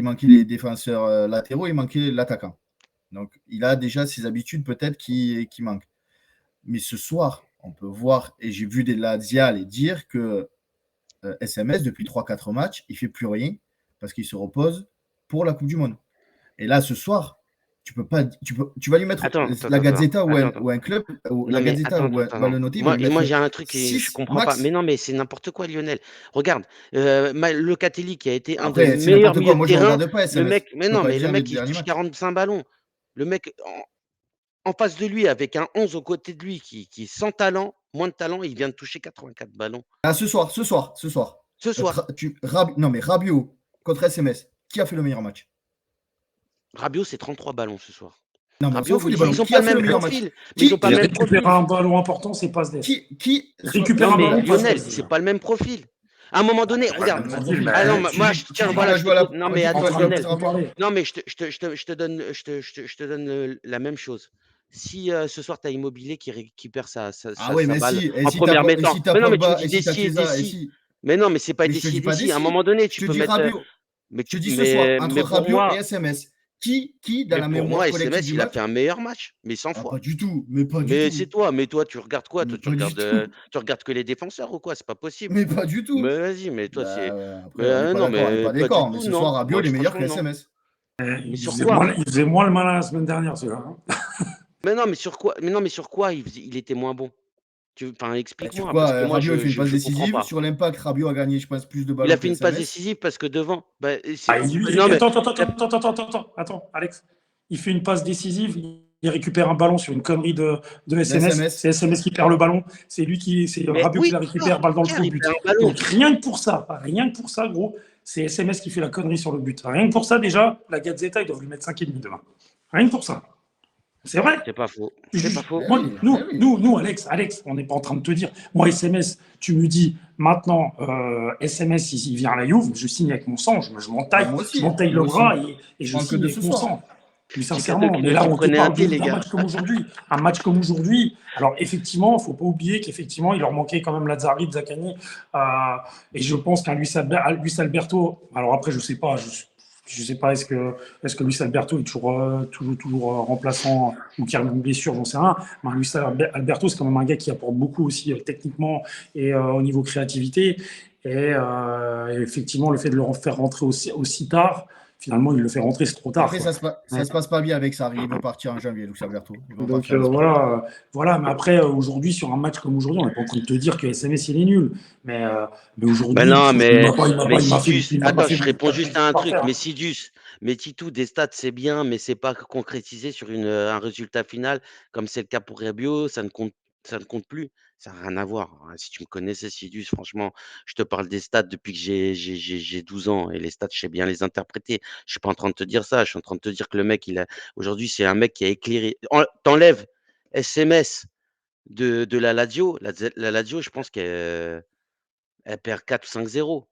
Speaker 2: manquait les défenseurs latéraux, il manquait l'attaquant. Donc il a déjà ses habitudes peut-être qui manquent. Mais ce soir, on peut voir, et j'ai vu des Laziales dire que SMS, depuis 3-4 matchs, il ne fait plus rien parce qu'il se repose pour la Coupe du Monde. Et là, ce soir, tu vas lui mettre la Gazzetta
Speaker 1: Attends.
Speaker 2: ou un club, ou
Speaker 1: Non,
Speaker 2: la
Speaker 1: mais
Speaker 2: Gazzetta va
Speaker 1: attends.
Speaker 2: le noter, il va lui
Speaker 1: Moi,
Speaker 2: mettre
Speaker 1: j'ai un truc et je
Speaker 2: 6
Speaker 1: comprends pas. Mais
Speaker 2: max.
Speaker 1: non, mais c'est n'importe quoi, Lionel. Regarde, Locatelli qui a été un des
Speaker 2: Après, c'est
Speaker 1: meilleurs
Speaker 2: n'importe quoi.
Speaker 1: milieux de
Speaker 2: Moi, je ne
Speaker 1: terrain,
Speaker 2: regarde pas
Speaker 1: le
Speaker 2: SMS.
Speaker 1: mec mais
Speaker 2: Je ne peux
Speaker 1: non,
Speaker 2: pas
Speaker 1: mais le
Speaker 2: dire les
Speaker 1: mec, il se
Speaker 2: derniers
Speaker 1: touche
Speaker 2: matchs.
Speaker 1: 45 ballons. Le mec en face de lui avec un 11 aux côtés de lui qui est sans talent, moins de talent, il vient de toucher 84 ballons.
Speaker 2: Ah, ce soir.
Speaker 1: Ce soir,
Speaker 2: Non, mais Rabiot contre SMS, qui a fait le meilleur match?
Speaker 1: Rabiot, c'est 33 ballons ce soir.
Speaker 2: Non, mais on
Speaker 1: Rabiot,
Speaker 2: s'en
Speaker 1: vous
Speaker 2: fout des
Speaker 1: disiez,
Speaker 2: ballons.
Speaker 1: ils ont
Speaker 2: Qui
Speaker 1: pas
Speaker 2: a
Speaker 1: le
Speaker 2: fait le
Speaker 1: même
Speaker 2: meilleur match?
Speaker 1: profil, mais ils ont
Speaker 2: Qui,
Speaker 1: pas le
Speaker 3: il
Speaker 1: même
Speaker 3: récupère
Speaker 1: profil.
Speaker 3: un ballon important, c'est passe d'ess.
Speaker 2: qui
Speaker 3: Il
Speaker 2: soit-
Speaker 3: récupère
Speaker 1: Non,
Speaker 3: un
Speaker 1: mais
Speaker 3: ballon, passe
Speaker 1: Lionel,
Speaker 3: d'ess.
Speaker 1: c'est pas le même profil. À un moment donné,
Speaker 3: C'est pas le
Speaker 1: regarde.
Speaker 3: même profil,
Speaker 1: Ah non,
Speaker 3: mais
Speaker 1: moi,
Speaker 2: tu
Speaker 1: tiens,
Speaker 2: dis qu'il
Speaker 1: voilà,
Speaker 2: va
Speaker 1: je te
Speaker 2: jouer à la.
Speaker 1: non,
Speaker 2: Tu
Speaker 1: mais
Speaker 2: dis qu'il
Speaker 3: en
Speaker 2: va
Speaker 1: attends,
Speaker 3: train
Speaker 2: jouer à la
Speaker 3: de
Speaker 1: Lionel.
Speaker 2: Coupe du Monde.
Speaker 3: comparer.
Speaker 1: Non, mais je te donne la même chose. Si ce soir, tu as Immobilier qui récupère
Speaker 2: Ah oui,
Speaker 1: sa
Speaker 2: mais
Speaker 1: balle
Speaker 2: si,
Speaker 1: en première
Speaker 2: et
Speaker 1: mi-temps.
Speaker 2: si t'as
Speaker 1: Mais non, mais tu me
Speaker 2: Pogba,
Speaker 1: dis
Speaker 2: et si t'as
Speaker 1: Dessy et
Speaker 2: Chiesa,
Speaker 1: Dessy. Mais non, mais c'est pas
Speaker 2: mais je te
Speaker 1: Dessy et
Speaker 2: dis pas
Speaker 1: Dessy. À un
Speaker 2: d'ici.
Speaker 1: moment donné,
Speaker 2: Je
Speaker 1: tu
Speaker 2: te
Speaker 1: peux
Speaker 2: dis
Speaker 1: mettre.
Speaker 2: Rabiot.
Speaker 1: Mais,
Speaker 2: Je te dis ce soir, entre
Speaker 1: mais pour
Speaker 2: Rabiot et
Speaker 1: moi,
Speaker 2: SMS, qui dans la mémoire collective
Speaker 1: SMS,
Speaker 2: du
Speaker 1: il a fait
Speaker 2: match?
Speaker 1: un meilleur match, mais 100
Speaker 2: Ah,
Speaker 1: fois.
Speaker 2: pas du tout, mais pas du
Speaker 1: Mais
Speaker 2: tout,
Speaker 1: c'est toi, mais toi, tu regardes quoi?
Speaker 2: mais
Speaker 1: Toi,
Speaker 2: pas du tout,
Speaker 1: tu regardes que les défenseurs ou quoi? C'est pas possible.
Speaker 2: mais pas du tout.
Speaker 1: Mais vas-y, mais toi, c'est.
Speaker 2: Bah,
Speaker 1: Mais
Speaker 2: après, on n'est pas
Speaker 1: non,
Speaker 2: d'accord,
Speaker 1: mais pas du
Speaker 2: mais
Speaker 1: tout,
Speaker 2: ce soir,
Speaker 1: non.
Speaker 2: Rabiot,
Speaker 1: Moi,
Speaker 2: il est meilleur que
Speaker 1: franchement, non.
Speaker 2: SMS.
Speaker 1: Mais sur quoi?
Speaker 3: Il faisait moins le malin la semaine dernière, celui-là.
Speaker 1: Mais non, mais sur quoi? Mais non, mais sur quoi il était moins bon? Enfin,
Speaker 2: Sur
Speaker 1: explique-moi,
Speaker 2: quoi,
Speaker 1: parce que moi,
Speaker 2: Rabiot, il fait une passe
Speaker 1: je comprends
Speaker 2: décisive.
Speaker 1: pas.
Speaker 2: Sur l'impact, Rabiot a gagné, je pense, plus de
Speaker 1: Il a
Speaker 2: ballons
Speaker 1: fait
Speaker 2: que
Speaker 1: une passe
Speaker 2: SMS.
Speaker 1: décisive parce que devant, bah,
Speaker 3: Ah,
Speaker 1: non, mais
Speaker 3: attends, Alex. Il fait une passe décisive, il récupère un ballon sur une connerie de SMS. C'est SMS qui perd le ballon. C'est
Speaker 1: mais
Speaker 3: Rabiot qui
Speaker 1: oui,
Speaker 3: la
Speaker 1: d'accord,
Speaker 3: récupère, balle dans le trou,
Speaker 1: il
Speaker 3: but.
Speaker 1: perd un ballon.
Speaker 3: Donc rien que pour ça, gros, c'est SMS qui fait la connerie sur le but. Rien que pour ça, déjà, la Gazzetta, ils doivent lui mettre 5,5 demain. Rien que pour ça. C'est vrai.
Speaker 1: C'est pas faux. C'est pas faux.
Speaker 2: Mais oui, mais oui.
Speaker 3: Nous, Alex, on n'est pas en train de te dire. Moi, SMS, tu me dis maintenant, SMS, il vient à la Juve, je signe avec mon sang, je m'entaille,
Speaker 2: Moi aussi,
Speaker 3: je m'entaille le
Speaker 2: moi aussi.
Speaker 3: bras et
Speaker 2: Je
Speaker 3: je
Speaker 2: parle que
Speaker 3: signe
Speaker 2: de
Speaker 3: avec
Speaker 2: ce
Speaker 3: mon
Speaker 2: soir.
Speaker 3: sang. Mais
Speaker 1: J'ai
Speaker 3: sincèrement,
Speaker 1: capté
Speaker 3: mais
Speaker 1: que
Speaker 3: là,
Speaker 1: tu
Speaker 3: on te
Speaker 1: prenais un
Speaker 3: parle
Speaker 1: thé, les
Speaker 3: d'un
Speaker 1: gars.
Speaker 3: match comme aujourd'hui. Un match comme aujourd'hui. Alors, effectivement, il ne faut pas oublier qu'effectivement, il leur manquait quand même Lazzari, Zaccagni. Et je pense qu'un Luis Alberto, alors après, je ne sais pas, Je ne sais pas, est-ce que Luis Alberto est toujours remplaçant ou qui a une blessure, j'en sais rien. Mais Luis Alberto, c'est quand même un gars qui apporte beaucoup aussi techniquement et au niveau créativité. Et effectivement, le fait de le faire rentrer aussi tard, finalement, il le fait rentrer, c'est trop tard.
Speaker 2: Après,
Speaker 3: Quoi.
Speaker 2: ça se passe pas bien avec ça. Il veut partir en janvier, Luis Alberto. Il veut
Speaker 3: Donc
Speaker 2: partir en Espagne.
Speaker 3: voilà. Mais après, aujourd'hui, sur un match comme aujourd'hui, on n'est pas en train de te dire que SMS, il est nul. Mais
Speaker 1: Ben
Speaker 3: aujourd'hui,
Speaker 1: non, mais
Speaker 3: il m'a fait.
Speaker 1: Sidus,
Speaker 3: Il m'a pas
Speaker 1: attends,
Speaker 3: fait
Speaker 1: je réponds juste à un truc.
Speaker 3: parfaire.
Speaker 1: Mais Sidus, mais Titou, des stats, c'est bien, mais c'est pas concrétisé sur un résultat final, comme c'est le cas pour Rabiot, ça ne compte plus. Ça n'a rien à voir. Si tu me connaissais, Sidus, franchement, je te parle des stats depuis que j'ai 12 ans. Et les stats, je sais bien les interpréter. Je suis pas en train de te dire ça. Je suis en train de te dire que le mec, aujourd'hui, c'est un mec qui a éclairé. T'enlèves SMS de la Lazio. La Lazio, je pense qu'elle perd 4 ou 5-0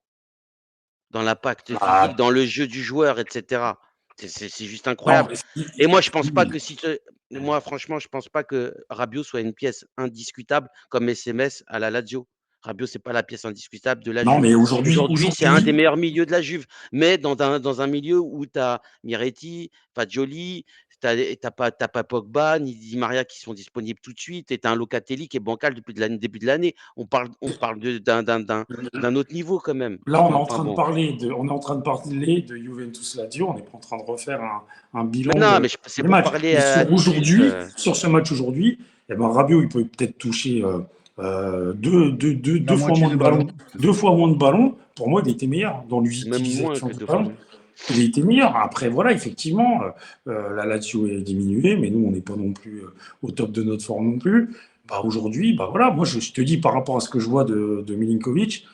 Speaker 1: dans l'impact physique,
Speaker 3: Bah,
Speaker 1: dans le jeu du joueur, etc. C'est juste
Speaker 3: non,
Speaker 1: incroyable.
Speaker 3: mais
Speaker 1: Et moi, je pense pas
Speaker 3: oui.
Speaker 1: que moi, franchement, je pense pas que Rabiot soit une pièce indiscutable comme SMS à la Lazio. Rabiot, c'est pas la pièce indiscutable de la
Speaker 3: Non,
Speaker 1: Juve.
Speaker 3: mais aujourd'hui,
Speaker 1: Aujourd'hui, c'est un des meilleurs milieux de la Juve, mais dans un milieu où tu as Miretti, Fagioli, t'as pas Pogba ni Di Maria qui sont disponibles tout de suite, et tu as un Locatelli qui est bancal depuis début de l'année. On parle d'un autre niveau quand même.
Speaker 3: là, on est en
Speaker 1: Enfin
Speaker 3: train de
Speaker 1: bon.
Speaker 3: parler de Juventus Lazio. On n'est pas en train de refaire un
Speaker 1: Mais
Speaker 3: bilan
Speaker 1: non, mais c'est
Speaker 3: des
Speaker 1: pour
Speaker 3: matchs.
Speaker 1: parler
Speaker 3: Mais
Speaker 1: à
Speaker 3: sur
Speaker 1: Titus.
Speaker 3: aujourd'hui, sur ce match aujourd'hui, eh ben, Rabiot, il peut peut-être toucher
Speaker 2: La
Speaker 3: deux fois
Speaker 2: moitié
Speaker 3: moins
Speaker 2: de
Speaker 3: de ballons.
Speaker 2: ballon.
Speaker 3: Deux fois moins de ballons. Pour moi, il était meilleur dans
Speaker 1: Même moins
Speaker 3: l'utilisation
Speaker 1: que
Speaker 3: du
Speaker 1: 2 fois
Speaker 3: ballon.
Speaker 1: moins.
Speaker 3: Il a été meilleur. Après, voilà, effectivement, la Lazio est diminuée, mais nous, on n'est pas non plus au top de notre forme non plus. Bah, aujourd'hui, bah, voilà, moi, je te dis par rapport à ce que je vois de Milinkovic,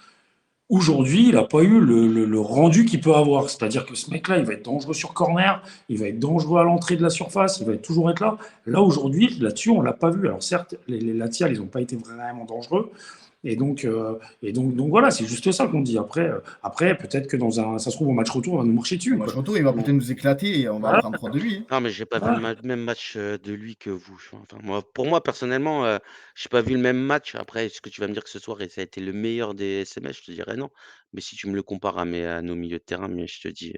Speaker 3: aujourd'hui, il n'a pas eu le rendu qu'il peut avoir. C'est-à-dire que ce mec-là, il va être dangereux sur corner, il va être dangereux à l'entrée de la surface, il va toujours être là. Là, aujourd'hui, là-dessus, on ne l'a pas vu. Alors certes, les Latias, ils n'ont pas été vraiment dangereux. Et donc voilà, c'est juste ça qu'on dit. Après peut-être que ça se trouve, au match retour, on va nous marcher dessus.
Speaker 2: Au match
Speaker 3: Quoi.
Speaker 2: retour, il va
Speaker 3: Bon,
Speaker 2: peut-être nous éclater et on va en
Speaker 3: voilà,
Speaker 2: prendre 3 de lui.
Speaker 1: Non, mais j'ai pas vu
Speaker 3: voilà.
Speaker 1: le même match de lui que vous. Enfin, pour moi, personnellement, j'ai pas vu le même match. Après, est-ce que tu vas me dire que ce soir, ça a été le meilleur des SMS? Je te dirais non. Mais si tu me le compares à nos milieux de terrain, mais je te dis,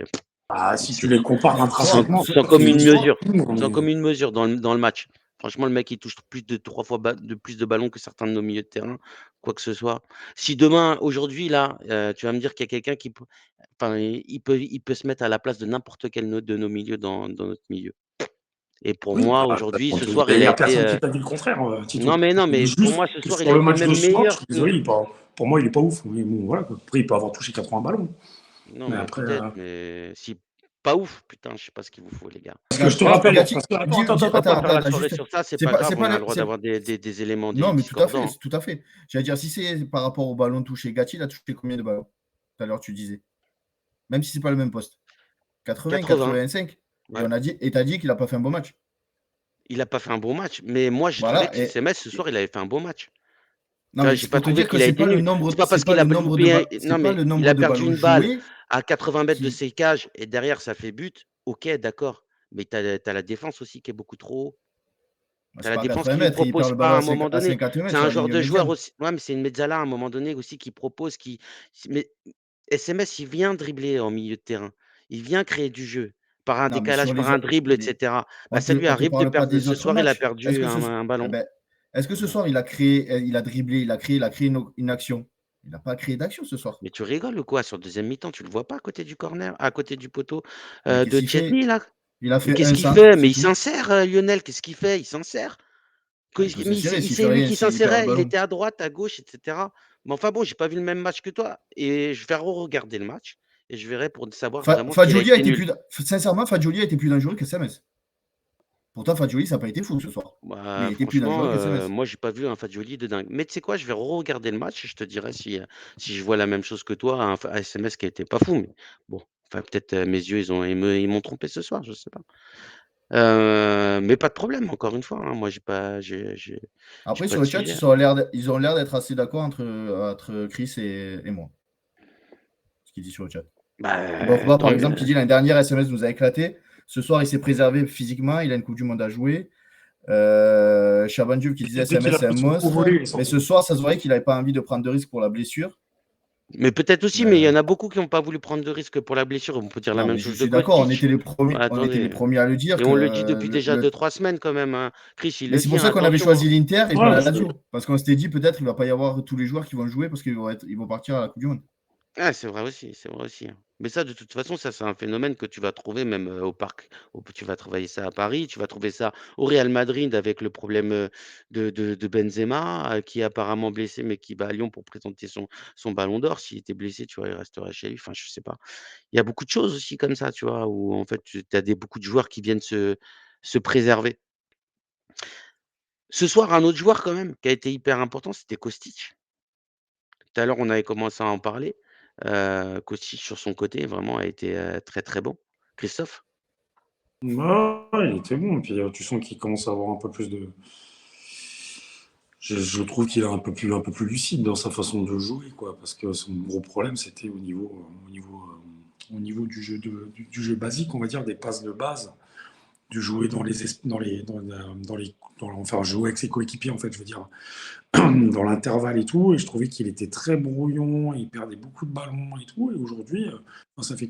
Speaker 3: Ah, si tu
Speaker 1: c'est
Speaker 3: les compares
Speaker 2: Ce soir,
Speaker 3: intrinsèquement,
Speaker 1: sans
Speaker 3: c'est
Speaker 1: commune
Speaker 3: différent.
Speaker 1: mesure. Sans commune mesure dans le match. Franchement, le mec, il touche plus de 3 fois de plus de ballons que certains de nos milieux de terrain, quoi que ce soit. Si demain, aujourd'hui, là, tu vas me dire qu'il y a quelqu'un qui peut, enfin, il peut se mettre à la place de n'importe quel de nos milieux dans notre milieu. Et pour
Speaker 3: Oui,
Speaker 1: moi,
Speaker 3: bah,
Speaker 1: aujourd'hui, ce
Speaker 3: il
Speaker 1: soir, il
Speaker 3: n'y
Speaker 1: a
Speaker 3: a
Speaker 1: été.
Speaker 3: personne qui t'a dit le contraire, Tito.
Speaker 1: Non,
Speaker 3: Je dis
Speaker 1: mais pour
Speaker 3: juste
Speaker 1: moi, ce
Speaker 3: que
Speaker 1: soir, il
Speaker 3: sur
Speaker 1: a
Speaker 3: le
Speaker 1: été
Speaker 3: match de
Speaker 1: même
Speaker 3: ce soir, je
Speaker 1: meilleur
Speaker 3: suis
Speaker 1: que.
Speaker 3: désolé, pour moi, il n'est pas ouf. Mais bon, voilà, quoi. Après, il peut avoir touché 80 ballons.
Speaker 1: Non,
Speaker 3: Mais
Speaker 1: mais
Speaker 3: après,
Speaker 1: peut-être, mais si. Pas ouf, putain, je sais pas ce qu'il vous faut, les gars.
Speaker 3: parce que je te
Speaker 2: Regarde,
Speaker 3: rappelle,
Speaker 2: Gatti,
Speaker 3: parce que,
Speaker 1: On peut pas faire la
Speaker 2: attends,
Speaker 1: soirée
Speaker 2: juste.
Speaker 1: sur ça, c'est
Speaker 2: C'est
Speaker 1: pas
Speaker 2: pas,
Speaker 1: grave,
Speaker 2: c'est
Speaker 1: on
Speaker 2: pas
Speaker 1: a le
Speaker 2: le-
Speaker 1: droit d'avoir des éléments
Speaker 2: Non, mais tout à fait,
Speaker 1: discordants.
Speaker 2: tout à fait. J'allais dire, si c'est par rapport au ballon touché, Gatti, il a touché combien de ballons? Tout à l'heure, tu disais. Même si c'est pas le même poste. 80,
Speaker 1: 80.
Speaker 2: 85.
Speaker 1: Ouais.
Speaker 2: Et t'as dit qu'il a pas fait un bon match.
Speaker 1: Il a pas fait un bon match, mais moi, j'ai trouvé
Speaker 2: Voilà.
Speaker 1: que SMS, ce soir, il avait fait un bon match. Tu
Speaker 2: Non,
Speaker 1: vois,
Speaker 2: mais
Speaker 1: j'ai
Speaker 2: c'est
Speaker 1: pas
Speaker 2: pour te
Speaker 1: trouvé
Speaker 2: dire que
Speaker 1: qu'il a
Speaker 2: c'est
Speaker 1: été
Speaker 2: pas le
Speaker 1: nul.
Speaker 2: nombre,
Speaker 1: C'est pas parce
Speaker 2: c'est pas
Speaker 1: qu'il a
Speaker 2: le nombre de
Speaker 1: loupé
Speaker 2: c'est
Speaker 1: non,
Speaker 2: pas
Speaker 1: mais
Speaker 2: le
Speaker 1: il a
Speaker 2: nombre de
Speaker 1: perdu
Speaker 2: ballons
Speaker 1: une balle
Speaker 2: joués
Speaker 1: à 80 mètres de
Speaker 2: qui.
Speaker 1: ses cages et derrière, ça fait but. OK, d'accord. Mais tu as la défense aussi qui est beaucoup trop haut. Tu as
Speaker 2: C'est
Speaker 1: la
Speaker 2: pas à
Speaker 1: défense
Speaker 2: 80
Speaker 1: qui lui
Speaker 2: mètres, il perd
Speaker 1: propose
Speaker 2: le ballon
Speaker 1: pas à un moment
Speaker 2: à
Speaker 1: donné.
Speaker 2: 50
Speaker 1: C'est
Speaker 2: mètres sur
Speaker 1: un
Speaker 2: la
Speaker 1: genre
Speaker 2: ligne
Speaker 1: de joueur
Speaker 2: médiane.
Speaker 1: aussi. Ouais, mais c'est une mezzala à un moment donné aussi qui propose, mais SMS, il vient dribbler en milieu de terrain. Il vient créer du jeu par un
Speaker 2: Non, mais
Speaker 1: décalage, par un dribble, etc. Bah, ça lui
Speaker 2: on te
Speaker 1: arrive de
Speaker 2: parle pas
Speaker 1: perdre.
Speaker 2: des
Speaker 1: Ce
Speaker 2: autres
Speaker 1: soir, il a
Speaker 2: matchs.
Speaker 1: perdu un
Speaker 2: Eh
Speaker 1: ballon.
Speaker 2: ben, est-ce que ce
Speaker 1: Voilà.
Speaker 2: soir, il a créé, il a dribblé, il a créé une action? Il n'a pas créé d'action ce soir.
Speaker 1: Mais tu rigoles ou quoi? Sur le deuxième mi-temps, tu le vois pas à côté du corner, à côté du poteau
Speaker 2: Mais qu'est-ce
Speaker 1: de
Speaker 2: qu'il fait?
Speaker 1: Tchesney, là?
Speaker 2: Il a
Speaker 1: Mais
Speaker 2: fait
Speaker 1: qu'est-ce
Speaker 2: un
Speaker 1: qu'il
Speaker 2: centre,
Speaker 1: fait? Mais
Speaker 2: c'est
Speaker 1: il
Speaker 2: tout.
Speaker 1: s'insère, Lionel, qu'est-ce qu'il fait? Il s'insère.
Speaker 2: Ah, il peut
Speaker 1: Mais
Speaker 2: s'insérer s'il fait
Speaker 1: c'est lui
Speaker 2: rien,
Speaker 1: qui
Speaker 2: s'il perd le
Speaker 1: s'insérait, il
Speaker 2: ballon.
Speaker 1: était à droite, à gauche, etc. Mais enfin bon, j'ai pas vu le même match que toi. Et je vais re-regarder le match et je verrai pour savoir vraiment s'il a
Speaker 2: Fagioli a
Speaker 1: été
Speaker 2: été
Speaker 1: nul.
Speaker 2: sincèrement, Fagioli a été plus dangereux que SMS. Pourtant, Fagioli, ça n'a pas été fou ce soir. Mais
Speaker 1: Bah,
Speaker 2: il était plus
Speaker 1: franchement,
Speaker 2: dangereux que SMS.
Speaker 1: moi, j'ai pas vu un Fagioli de dingue. Mais tu sais quoi? Je vais re-regarder le match et je te dirai si je vois la même chose que toi, un SMS qui était pas fou. Mais bon, enfin, peut-être mes yeux, ils m'ont trompé ce soir, je sais pas. Mais pas de problème, encore une fois, hein. Moi, j'ai
Speaker 2: Après,
Speaker 1: pas
Speaker 2: sur
Speaker 1: de
Speaker 2: le chat,
Speaker 1: sujet.
Speaker 2: ils ont l'air d'être assez d'accord entre Chris et moi. Ce qu'il dit sur le chat.
Speaker 1: Bah,
Speaker 2: Bofba,
Speaker 1: tant
Speaker 2: par exemple,
Speaker 1: mieux.
Speaker 2: qui dit l'année dernière, SMS nous a éclaté. Ce soir, il s'est préservé physiquement. Il a une Coupe du Monde à jouer. Chabandiou qui disait
Speaker 3: dès qu'il
Speaker 2: SMS,
Speaker 3: a
Speaker 2: c'est un
Speaker 3: pris son
Speaker 2: monstre.
Speaker 3: envolé, il est
Speaker 2: Mais
Speaker 3: sorti.
Speaker 2: ce soir, ça se voyait qu'il n'avait pas envie de prendre de risques pour la blessure.
Speaker 1: Mais peut-être aussi, mais il y
Speaker 2: Euh,
Speaker 1: en a beaucoup qui n'ont pas voulu prendre de risque pour la blessure. On peut dire la
Speaker 2: non,
Speaker 1: même
Speaker 2: mais je
Speaker 1: chose de
Speaker 2: suis d'accord,
Speaker 1: Kostic. Ouais,
Speaker 2: on était les
Speaker 1: attendez,
Speaker 2: premiers à le dire
Speaker 1: et
Speaker 2: que
Speaker 1: on le dit depuis déjà
Speaker 2: le
Speaker 1: 2-3 semaines quand même, hein. Chris, il
Speaker 2: mais
Speaker 1: le
Speaker 2: c'est
Speaker 1: dit,
Speaker 2: pour
Speaker 1: hein,
Speaker 2: ça qu'on avait
Speaker 1: attention, hein.
Speaker 2: choisi l'Inter et pas
Speaker 3: Ouais,
Speaker 2: la Lazio. Parce qu'on s'était dit peut-être il va pas y avoir tous les joueurs qui vont jouer parce ils vont partir à la Coupe du Monde.
Speaker 1: Ah, c'est vrai aussi, c'est vrai aussi, hein. Mais ça, de toute façon, ça, c'est un phénomène que tu vas trouver même, au parc. Tu vas travailler ça à Paris, tu vas trouver ça au Real Madrid avec le problème, de Benzema, qui est apparemment blessé, mais qui va à Lyon pour présenter son ballon d'or. S'il était blessé, tu vois, il resterait chez lui. Enfin, je sais pas. Il y a beaucoup de choses aussi comme ça, tu vois? Où en fait, tu as beaucoup de joueurs qui viennent se préserver. Ce soir, un autre joueur quand même qui a été hyper important, c'était Kostic. Tout à l'heure, on avait commencé à en parler. Kostic sur son côté, vraiment a été, très, très bon. Christophe?
Speaker 3: ouais, il était bon. Et puis tu sens qu'il commence à avoir un peu plus de. Je trouve qu'il est un peu plus lucide dans sa façon de jouer, quoi. Parce que son gros problème, c'était au niveau du jeu basique, on va dire, des passes de base, de jouer enfin, jouer avec ses coéquipiers, en fait, je veux dire, dans l'intervalle et tout. Et je trouvais qu'il était très brouillon, il perdait beaucoup de ballons et tout. Et aujourd'hui, ça fait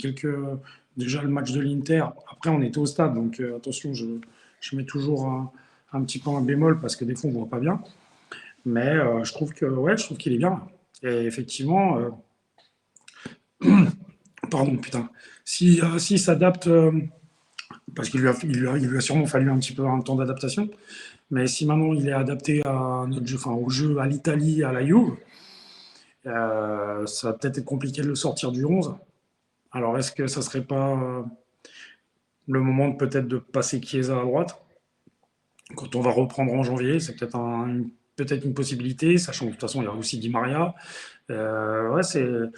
Speaker 3: déjà le match de l'Inter. Après, on était au stade, donc attention, je mets toujours un petit peu un bémol parce que des fois, on voit pas bien. Mais je trouve qu'il est bien. Et effectivement, pardon, putain, si s'adapte, parce il lui a sûrement fallu un petit peu un temps d'adaptation, mais si maintenant il est adapté à notre jeu, enfin, au jeu à l'Italie, à la Juve, ça va peut-être être compliqué de le sortir du 11. Alors, est-ce que ça serait pas le moment peut-être de passer Chiesa à droite quand on va reprendre en janvier? C'est peut-être peut-être une possibilité, sachant que de toute façon, il y a aussi Di Maria. Ouais, il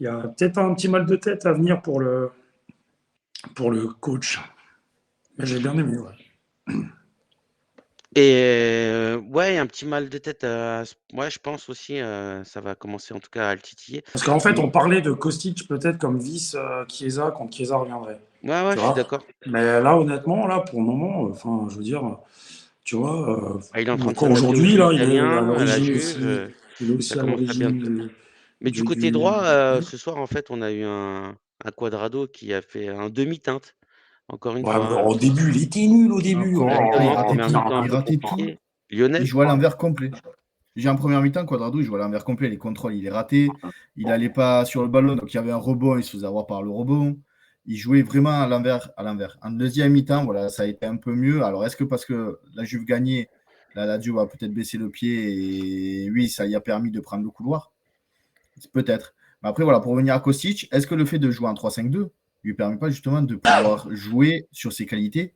Speaker 3: y a peut-être un petit mal de tête à venir pour le coach. Mais j'ai bien aimé, ouais.
Speaker 1: Et ouais, un petit mal de tête, ouais, je pense aussi, ça va commencer en tout cas à le titiller.
Speaker 3: Parce qu'en fait,
Speaker 1: Mmh,
Speaker 3: on parlait de Kostic peut-être comme vice Chiesa quand Chiesa reviendrait.
Speaker 1: ouais, ouais,
Speaker 3: Tu
Speaker 1: je suis
Speaker 3: vois?
Speaker 1: d'accord.
Speaker 3: Mais là, honnêtement, là, pour le moment, enfin, je veux dire, tu vois,
Speaker 1: Ah, il est en train de
Speaker 3: encore
Speaker 1: s'adapter au
Speaker 3: aujourd'hui,
Speaker 1: jeu
Speaker 3: là, il est à
Speaker 1: italien, à la
Speaker 3: l'origine
Speaker 1: Juve,
Speaker 3: aussi, il est
Speaker 1: ça
Speaker 3: aussi à
Speaker 1: commence à bien
Speaker 3: l'origine
Speaker 1: tourner. Mais du côté
Speaker 3: du.
Speaker 1: droit, ce soir, en fait, on a eu un Cuadrado qui a fait un demi-teinte, encore une
Speaker 3: Ouais, mais
Speaker 1: fois,
Speaker 3: au début, il était nul au
Speaker 2: En
Speaker 3: début.
Speaker 2: première mi-temps,
Speaker 1: exactement,
Speaker 3: Oh,
Speaker 1: première
Speaker 3: putain.
Speaker 1: mi-temps un
Speaker 2: il
Speaker 1: peu
Speaker 2: ratait tout.
Speaker 1: compliquée.
Speaker 2: Il
Speaker 1: Lionel?
Speaker 2: jouait à l'envers complet. Déjà en première mi-temps, Quadrado, il jouait à l'envers complet. Les contrôles, il est raté. Il n'allait pas sur le ballon, donc il y avait un rebond, il se faisait avoir par le rebond. Il jouait vraiment à l'envers, à l'envers. En deuxième mi-temps, voilà, ça a été un peu mieux. Alors, est-ce que parce que la Juve gagnait, la Lazio va peut-être baisser le pied et oui, ça y a permis de prendre le couloir? Peut-être. Mais après, voilà, pour revenir à Kostic, est-ce que le fait de jouer en 3-5-2 lui permet pas justement de pouvoir jouer sur ses qualités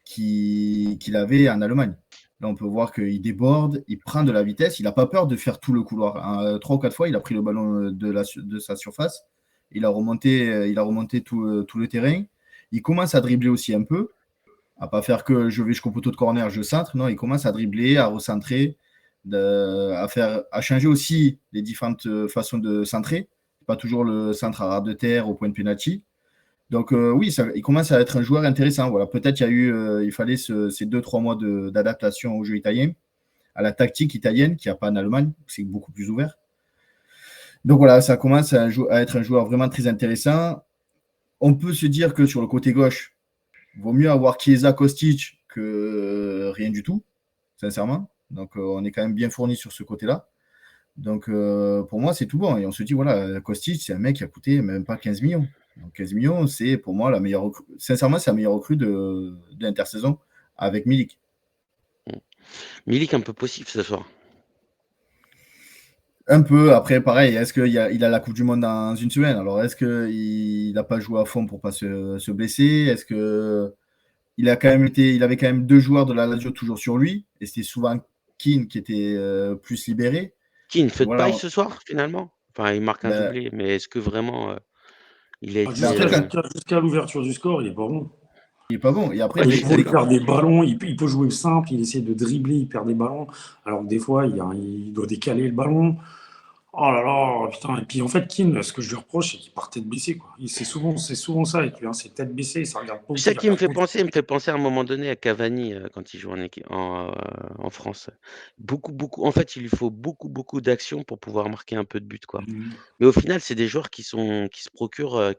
Speaker 2: qu'il avait en Allemagne? Là, on peut voir qu'il déborde, il prend de la vitesse, il n'a pas peur de faire tout le couloir. 3 ou 4 fois, il a pris le ballon de sa surface, il a remonté tout le terrain. Il commence à dribbler aussi un peu, à pas faire que je vais jusqu'au poteau de corner, je centre. Non, il commence à dribbler, à recentrer, à changer aussi les différentes façons de centrer. Pas toujours le centre à ras de terre au point de penalty. Donc oui, il commence à être un joueur intéressant. Voilà, peut-être il fallait ces 2-3 mois d'adaptation au jeu italien, à la tactique italienne qu'il n'y a pas en Allemagne, où c'est beaucoup plus ouvert. Donc voilà, ça commence à être un joueur vraiment très intéressant. On peut se dire que sur le côté gauche, il vaut mieux avoir Chiesa, Kostic que rien du tout, sincèrement. Donc on est quand même bien fourni sur ce côté-là. Donc pour moi, c'est tout bon. Et on se dit, voilà, Kostic, c'est un mec qui a coûté même pas 15 millions. Donc 15 millions, c'est pour moi la meilleure recrue. Sincèrement, c'est la meilleure recrue de l'intersaison avec Milik.
Speaker 1: Mmh. Milik un peu poussif ce soir.
Speaker 2: Un peu, après, pareil, est-ce qu'il a la Coupe du Monde dans une semaine? Alors, est-ce qu'il n'a pas joué à fond pour ne pas se blesser? Est-ce que il avait quand même 2 joueurs de la Lazio toujours sur lui, et c'était souvent Keane qui était plus libéré.
Speaker 1: Qui ne fait de paille
Speaker 2: Voilà.
Speaker 1: ce soir, finalement? Enfin, il marque un
Speaker 2: Ben,
Speaker 1: doublé, mais est-ce que vraiment, il a
Speaker 2: ben
Speaker 1: été,
Speaker 2: après, quand
Speaker 3: Jusqu'à l'ouverture du score, il est pas bon.
Speaker 2: il est pas bon. Et après,
Speaker 1: ouais, je
Speaker 3: Des
Speaker 1: suis
Speaker 3: fois, il
Speaker 1: d'accord.
Speaker 3: perd des ballons, il peut jouer simple, il essaie de dribbler, il perd des ballons. Alors que des fois, il doit décaler le ballon. Oh là là, putain. Et puis en fait, Keane, ce que je lui reproche, c'est qu'il part tête baissée, quoi. C'est souvent ça avec lui, hein, c'est tête baissée, ça regarde pas où
Speaker 1: C'est
Speaker 3: c'est,
Speaker 1: ça
Speaker 3: il
Speaker 1: qui me
Speaker 3: regarde
Speaker 1: fait
Speaker 3: pas où
Speaker 1: penser, il me fait penser à un moment donné à Cavani quand il joue en France. Beaucoup. En fait, il lui faut beaucoup d'actions pour pouvoir marquer un peu de buts, quoi.
Speaker 3: c'est.
Speaker 1: Mais au final, c'est des joueurs qui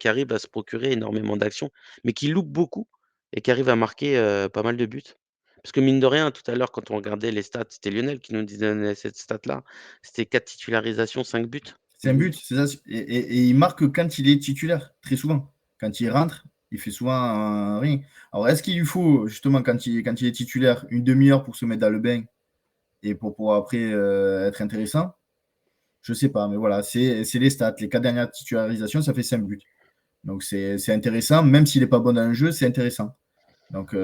Speaker 1: arrivent à se procurer énormément d'actions, mais qui loupent beaucoup et qui arrivent à marquer pas mal de buts. Parce que mine de rien, tout à l'heure, quand on regardait les stats, c'était Lionel qui nous donnait cette stat-là. C'était 4 titularisations, 5 buts.
Speaker 2: C'est un but, c'est ça. Et il marque quand il est titulaire, très souvent. Quand il rentre, il fait souvent rien. Alors, est-ce qu'il lui faut, justement, quand il est titulaire, une demi-heure pour se mettre dans le bain et pour pouvoir après être intéressant? Je sais pas, mais voilà, c'est les stats. Les 4 dernières titularisations, ça fait 5 buts. Donc, c'est intéressant. Même s'il n'est pas bon dans le jeu, c'est intéressant. Donc,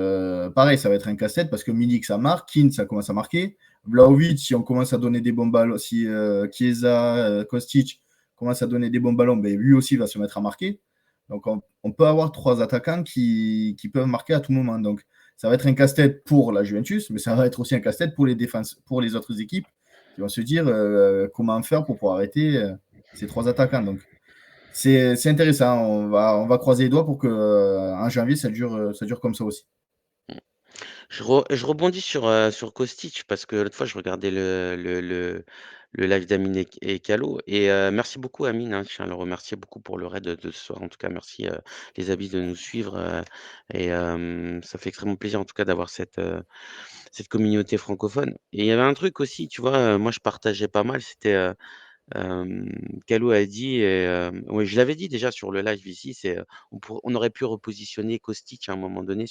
Speaker 2: pareil, ça va être un casse-tête parce que Milik, ça marque. Keane, ça commence à marquer. Vlahovic, si on commence à donner des bons ballons, si Chiesa, Kostic commence à donner des bons ballons, ben, lui aussi va se mettre à marquer. Donc, on peut avoir 3 attaquants qui peuvent marquer à tout moment. Donc, ça va être un casse-tête pour la Juventus, mais ça va être aussi un casse-tête pour les défenses, pour les autres équipes qui vont se dire comment faire pour pouvoir arrêter ces 3 attaquants. Donc, c'est intéressant. On va croiser les doigts pour que en janvier, ça dure comme ça aussi.
Speaker 1: Je rebondis sur Kostic parce que l'autre fois, je regardais le live d'Amine et Calo. Et merci beaucoup, Amine. Hein, je tiens à le remercier beaucoup pour le raid de ce soir. En tout cas, merci les amis de nous suivre. Et ça fait extrêmement plaisir, en tout cas, d'avoir cette communauté francophone. Et il y avait un truc aussi, tu vois, moi, je partageais pas mal. C'était Kalou a dit et ouais, je l'avais dit déjà sur le live ici, on aurait pu repositionner Kostic à un moment donné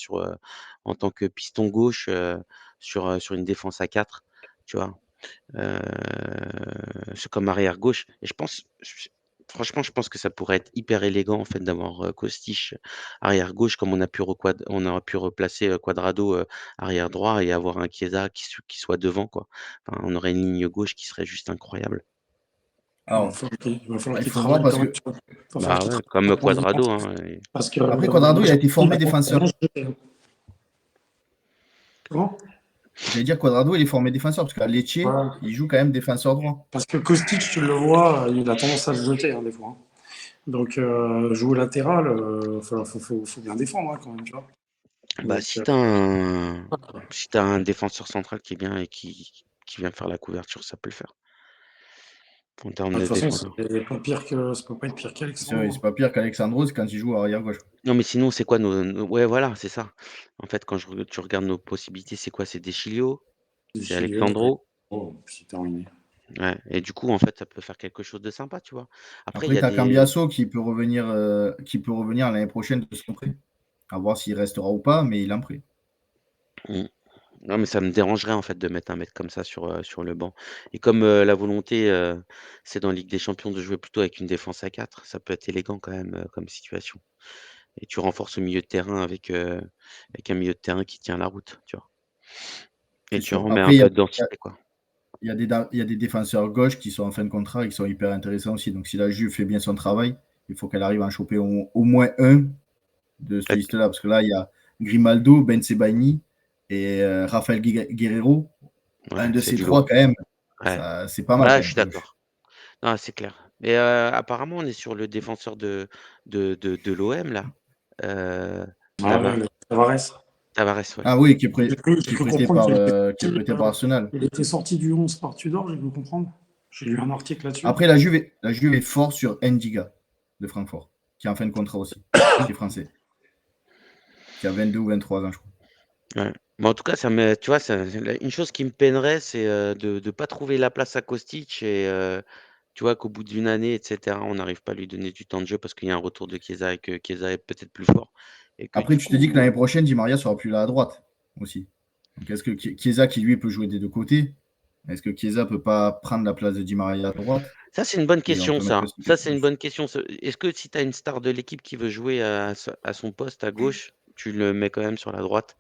Speaker 1: en tant que piston gauche, sur une défense à 4, tu vois? Heu, c'est comme arrière gauche et franchement, je pense que ça pourrait être hyper élégant en fait d'avoir, Kostic arrière gauche comme on aurait pu replacer, Cuadrado, arrière droit et avoir un Chiesa qui soit devant quoi. Enfin, on aurait une ligne gauche qui serait juste incroyable.
Speaker 3: Il va
Speaker 2: Alors,
Speaker 3: falloir qu'il va falloir
Speaker 2: il
Speaker 3: qu'il
Speaker 2: faut voir
Speaker 3: travaille
Speaker 2: parce
Speaker 3: quand même,
Speaker 2: que
Speaker 3: tu vois? Il va falloir
Speaker 1: Bah,
Speaker 3: qu'il
Speaker 1: ouais,
Speaker 3: travaille
Speaker 1: comme
Speaker 3: la transition
Speaker 1: Cuadrado, hein,
Speaker 3: parce que
Speaker 2: après Cuadrado, il a été formé défenseur.
Speaker 3: Comment?
Speaker 2: J'allais dire Cuadrado, il est formé défenseur parce qu'à Lecce,
Speaker 3: Ouais.
Speaker 2: il joue quand même défenseur droit.
Speaker 3: Parce que Kostic, tu le vois, il a tendance à se jeter, hein, des fois, hein. Donc, jouer latéral, faut bien défendre, hein, quand même, tu vois?
Speaker 1: Bah,
Speaker 3: Donc,
Speaker 1: si t'as un défenseur central qui est bien et qui vient faire la couverture, ça peut le faire, en termes
Speaker 3: de
Speaker 1: de
Speaker 3: toute façon,
Speaker 1: défenseur.
Speaker 3: ça peut pas être pire
Speaker 2: C'est
Speaker 3: qu'Alexandre.
Speaker 2: pas pire qu'Alexandros quand il joue arrière gauche.
Speaker 1: Non, mais sinon, c'est quoi ouais, voilà, c'est ça. En fait, quand tu regardes nos possibilités, c'est quoi? C'est Deschilio, c'est
Speaker 3: Chilio, ouais.
Speaker 1: Alexandro,
Speaker 3: Oh, c'est terminé.
Speaker 1: ouais et du coup, en fait, ça peut faire quelque chose de sympa, tu vois? Après, il y
Speaker 2: Après,
Speaker 1: a
Speaker 2: tu as
Speaker 1: des
Speaker 2: Cambiasso qui peut revenir l'année prochaine de son prêt. À voir s'il restera ou pas, mais il est en prêt.
Speaker 1: mmh. Non, mais ça me dérangerait, en fait, de mettre un mec comme ça sur le banc et comme, la volonté, c'est dans Ligue des Champions de jouer plutôt avec une défense à 4, ça peut être élégant quand même, comme situation. Et tu renforces au milieu de terrain avec un milieu de terrain qui tient la route, tu vois? Et
Speaker 2: C'est
Speaker 1: tu
Speaker 2: sûr.
Speaker 1: remets un
Speaker 2: Après, il y a,
Speaker 1: peu de densité, quoi.
Speaker 2: il y a des défenseurs gauche qui sont en fin de contrat et qui sont hyper intéressants aussi. Donc, si la Juve fait bien son travail, il faut qu'elle arrive à en choper au moins un de cette
Speaker 1: Et
Speaker 2: liste-là. Parce que là, il y a Grimaldo, Ben Sebaini et Rafael Guerrero. Un
Speaker 1: ouais,
Speaker 2: de
Speaker 1: c'est
Speaker 2: ces
Speaker 1: du
Speaker 2: trois,
Speaker 1: lourd.
Speaker 2: quand même,
Speaker 1: Ouais.
Speaker 2: c'est pas mal
Speaker 1: Ouais,
Speaker 2: quand
Speaker 1: je
Speaker 2: même
Speaker 1: suis
Speaker 2: pour le jeu.
Speaker 1: d'accord. Non, c'est clair. Et apparemment, on est sur le défenseur de l'OM là, heu,
Speaker 3: Ah ouais,
Speaker 1: Tava
Speaker 3: Tavares.
Speaker 1: Tavares, ouais.
Speaker 2: Ah oui,
Speaker 3: J'ai
Speaker 2: qui est
Speaker 3: cru
Speaker 2: prêté
Speaker 3: comprendre
Speaker 2: par,
Speaker 3: qu'il
Speaker 2: Arsenal.
Speaker 3: était sorti du 11 par Tudor, j'ai cru comprendre. J'ai lu un article là-dessus.
Speaker 2: Après, la Juve est fort sur Ndiga de Francfort, qui est en fin de contrat aussi, qui est français, qui a 22 ou 23 ans, je crois.
Speaker 1: Ouais. Mais en tout cas, tu vois, une chose qui me peinerait, c'est, de pas trouver la place à Kostic et tu vois, qu'au bout d'une année et cetera, on n'arrive pas à lui donner du temps de jeu parce qu'il y a un retour de Chiesa et que Chiesa est peut-être plus fort et que
Speaker 2: Après,
Speaker 1: du
Speaker 2: tu te dis que
Speaker 1: coup
Speaker 2: l'année prochaine, Di Maria sera plus là à droite aussi. Donc, est-ce que Chiesa, qui lui peut jouer des deux côtés, est-ce que Chiesa peut pas prendre la place de Di Maria à droite
Speaker 1: ça, c'est une bonne
Speaker 2: et on
Speaker 1: question
Speaker 2: peut mettre
Speaker 1: ça.
Speaker 2: Kostic
Speaker 1: Ça,
Speaker 2: à
Speaker 1: c'est une
Speaker 2: gauche?
Speaker 1: bonne question. Est-ce que si tu as une star de l'équipe qui veut jouer à son poste à gauche, tu le mets quand même sur la droite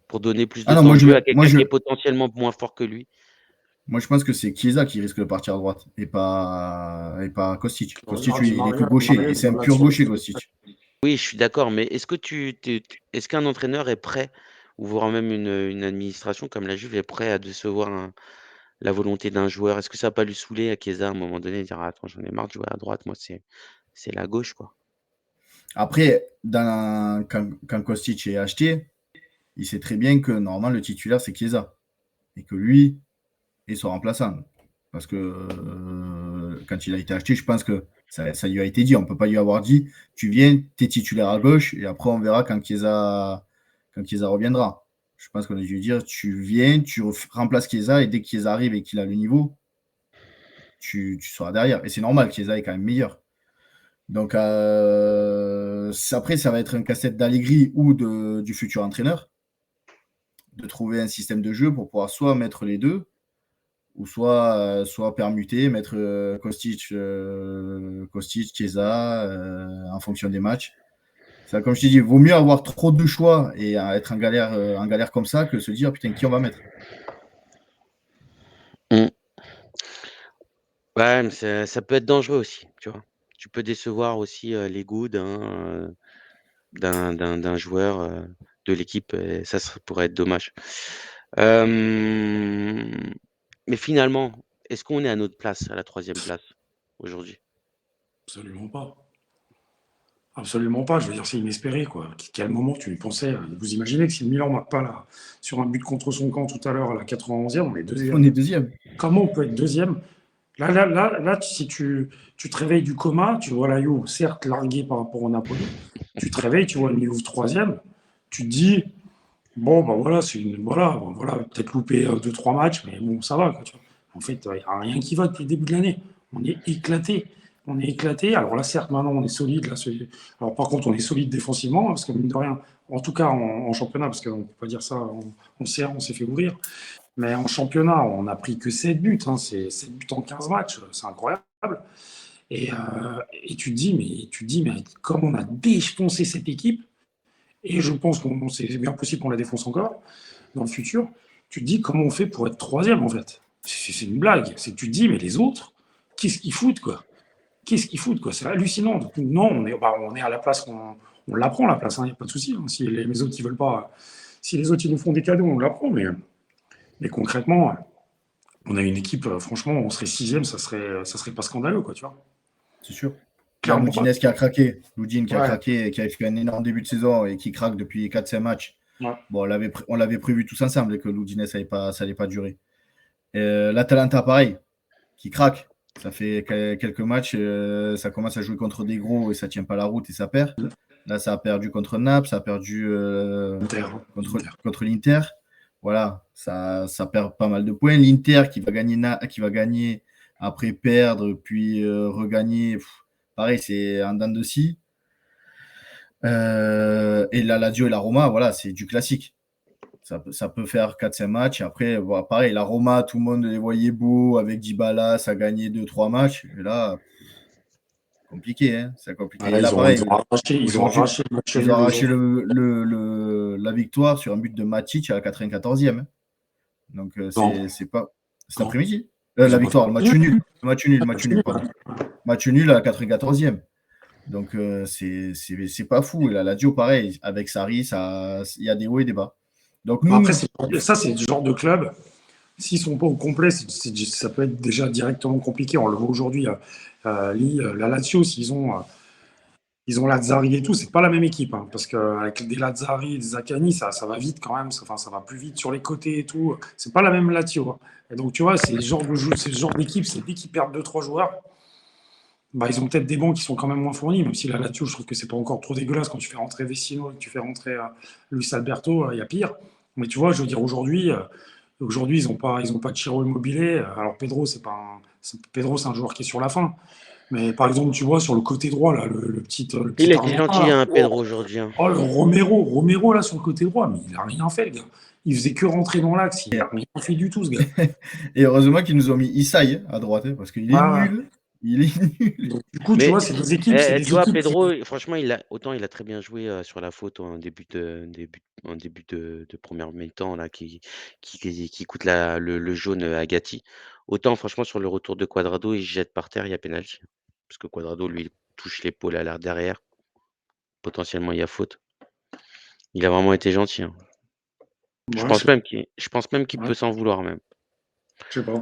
Speaker 1: pour donner plus
Speaker 2: Ah
Speaker 1: de
Speaker 2: non,
Speaker 1: temps
Speaker 2: moi
Speaker 1: de
Speaker 2: je,
Speaker 1: jeu à
Speaker 2: mets- moi,
Speaker 1: quelqu'un
Speaker 2: je,
Speaker 1: qui est potentiellement moins fort que lui?
Speaker 2: moi, je pense que c'est Chiesa qui risque de partir à droite et pas Kostic. Kostic,
Speaker 3: Ah,
Speaker 2: lui, il est que
Speaker 3: Di Maria,
Speaker 2: gaucher et
Speaker 3: il
Speaker 2: c'est un
Speaker 3: va
Speaker 2: pur
Speaker 3: là-dessus.
Speaker 2: gaucher, Kostic.
Speaker 1: Oui, je suis d'accord, mais est-ce qu'un entraîneur est prêt ou voire même une administration comme la Juve est prêt à décevoir la volonté d'un joueur? Est-ce que ça va pas lui saouler à Chiesa à un moment donné, dire: «Attends, j'en ai marre de jouer à droite, moi c'est la gauche, quoi».
Speaker 2: Après, quand Kostic est acheté, il sait très bien que normalement le titulaire c'est Chiesa et que lui est son remplaçant. Parce que quand il a été acheté, je pense que ça lui a été dit. On ne peut pas lui avoir dit tu viens, tu es titulaire à gauche et après on verra quand Chiesa reviendra. Je pense qu'on a dû lui dire tu viens, tu remplaces Chiesa et dès que Chiesa arrive et qu'il a le niveau, tu seras derrière. Et c'est normal, Chiesa est quand même meilleur. Donc après, ça va être un casse-tête d'Allegri ou du futur entraîneur de trouver un système de jeu pour pouvoir soit mettre les deux ou soit permuter, mettre Kostic, Chiesa en fonction des matchs. Ça, comme je t'ai dit, vaut mieux avoir trop de choix et être en galère comme ça que se dire putain qui on va mettre.
Speaker 1: Mmh. Ouais, mais ça peut être dangereux aussi, tu vois? Tu peux décevoir aussi, les goûts d'un joueur, de l'équipe et ça pourrait être dommage. Hem, mais finalement, est-ce qu'on est à notre place, à la 3e place aujourd'hui?
Speaker 3: Absolument pas. Absolument pas. Je veux dire, c'est inespéré, quoi. Quel moment tu y pensais? Vous imaginez que si le Milan ne marque pas là, sur un but contre son camp tout à l'heure à la 91e, on est
Speaker 2: On
Speaker 3: deuxième.
Speaker 2: est deuxième.
Speaker 3: Comment on peut être deuxième? Là, si tu te réveilles du coma, tu vois la Juve, certes larguée par rapport au Napoli, tu te réveilles, tu vois une Juve troisième, tu te dis, bon, ben voilà, bon, voilà, peut-être loupé 2-3 matchs, mais bon, ça va, quoi, tu vois. En fait, il n'y a rien qui va depuis le début de l'année. On est éclaté. On est éclaté. Alors là, certes, maintenant, on est solide. Là, alors par contre, on est solide défensivement, parce que mine de rien, en tout cas en championnat, parce qu'on ne peut pas dire ça, on s'est fait ouvrir. Mais en championnat, on n'a pris que 7 buts. Hein, c'est 7 buts en 15 matchs. C'est incroyable. Et tu te dis, mais comme on a défoncé cette équipe, et je pense qu'on c'est bien possible qu'on la défonce encore dans le futur, tu te dis comment on fait pour être troisième en fait. C'est une blague. C'est que tu te dis, mais les autres, qu'est-ce qu'ils foutent quoi? Qu'est-ce qu'ils foutent quoi? C'est hallucinant. Donc, non, on est à la place, on la prend la place, il n'y a pas de souci. Hein. Si les autres ils veulent pas, si les autres ils nous font des cadeaux, on la prend. Mais concrètement, on a une équipe, franchement, on serait sixième, ça serait pas scandaleux, quoi, tu vois.
Speaker 2: C'est sûr. Il y a
Speaker 3: Clairement pas.
Speaker 2: Loudinez qui a craqué. Qui a
Speaker 3: Ouais.
Speaker 2: craqué, qui a fait un énorme début de saison et qui craque depuis 4-5 matchs.
Speaker 3: Ouais.
Speaker 2: Bon, on l'avait prévu tous ensemble et que Loudinez, ça n'allait pas durer. L'Atalanta, pareil, qui craque. Ça fait quelques matchs, ça commence à jouer contre des gros et ça tient pas la route et ça perd. Là, ça a perdu contre Naples, ça a perdu contre l'Inter. Voilà, ça perd pas mal de points. L'Inter qui va gagner après perdre, puis regagner. Pareil, c'est en dents de scie. Et la Lazio et la Roma, voilà, c'est du classique. Ça peut faire 4-5 matchs. Après, voilà, pareil, la Roma, tout le monde les voyait beaux avec Dybala, ça gagnait 2-3 matchs. Et là, compliqué, hein, c'est compliqué.
Speaker 3: Voilà,
Speaker 2: Et là,
Speaker 3: ils
Speaker 2: pareil,
Speaker 3: ont arraché, ils ont arraché le match
Speaker 2: ils
Speaker 3: nul
Speaker 2: ont arraché
Speaker 3: aujourd'hui.
Speaker 2: la victoire sur un but de Matic à la 94e. Hein. Donc,
Speaker 3: Non,
Speaker 2: c'est pas cet
Speaker 3: quand
Speaker 2: après-midi.
Speaker 3: ils
Speaker 2: La
Speaker 3: ont pas
Speaker 2: victoire,
Speaker 3: fait
Speaker 2: le
Speaker 3: le
Speaker 2: match nul,
Speaker 3: match
Speaker 2: pardon.
Speaker 3: nul.
Speaker 2: Match nul à la 94e. Donc, c'est pas fou. Et la Lazio, pareil, avec Sarri, il y a des hauts et des bas. Donc,
Speaker 3: Après,
Speaker 2: nous,
Speaker 3: ça, c'est du genre de club. S'ils sont pas au complet, ça peut être déjà directement compliqué. On le voit aujourd'hui. La Lazio, ils ont Lazzari et tout, c'est pas la même équipe. Hein, parce qu'avec des Lazzari, des Zaccagni, ça va vite quand même. Ça va plus vite sur les côtés et tout. C'est pas la même Lazio. Hein. Et donc, tu vois, c'est le genre d'équipe, c'est dès qu'ils perdent 2-3 joueurs, bah, ils ont peut-être des bancs qui sont quand même moins fournis, même si la Lazio, je trouve que c'est pas encore trop dégueulasse quand tu fais rentrer Vecino et que tu fais rentrer Luis Alberto, il y a pire. Mais tu vois, je veux dire, aujourd'hui, ils ont pas de Ciro Immobilier. Alors Pedro, Pedro, c'est un joueur qui est sur la fin. Mais par exemple, tu vois, sur le côté droit, là, le
Speaker 1: Il
Speaker 3: petit
Speaker 1: a été
Speaker 3: Argentin,
Speaker 1: gentil,
Speaker 3: là,
Speaker 1: hein, Pedro, aujourd'hui, hein.
Speaker 3: oh, le Romero, là, sur le côté droit, mais il a rien fait, le gars. Il faisait que rentrer dans l'axe, il a rien fait du tout, ce gars.
Speaker 2: et heureusement qu'ils nous ont mis Isaï à droite, hein, parce qu'il est
Speaker 3: Ah,
Speaker 2: nul. Il est nul.
Speaker 3: donc, du coup, tu
Speaker 1: Mais
Speaker 3: vois, c'est
Speaker 1: tu
Speaker 3: des
Speaker 1: vois,
Speaker 3: équipes qui.
Speaker 1: Pedro, franchement, autant il a très bien joué sur la faute en début de première mi-temps, là, qui coûte le jaune à Gatti. Autant, franchement, sur le retour de Cuadrado, il se jette par terre, il y a pénalty. Parce que Cuadrado, lui, il touche l'épaule à l'air derrière. Potentiellement, il y a faute. Il a vraiment été gentil. Hein.
Speaker 3: Ouais,
Speaker 1: Je pense même qu'il
Speaker 3: ouais.
Speaker 1: peut s'en vouloir, même.
Speaker 3: Je sais pas.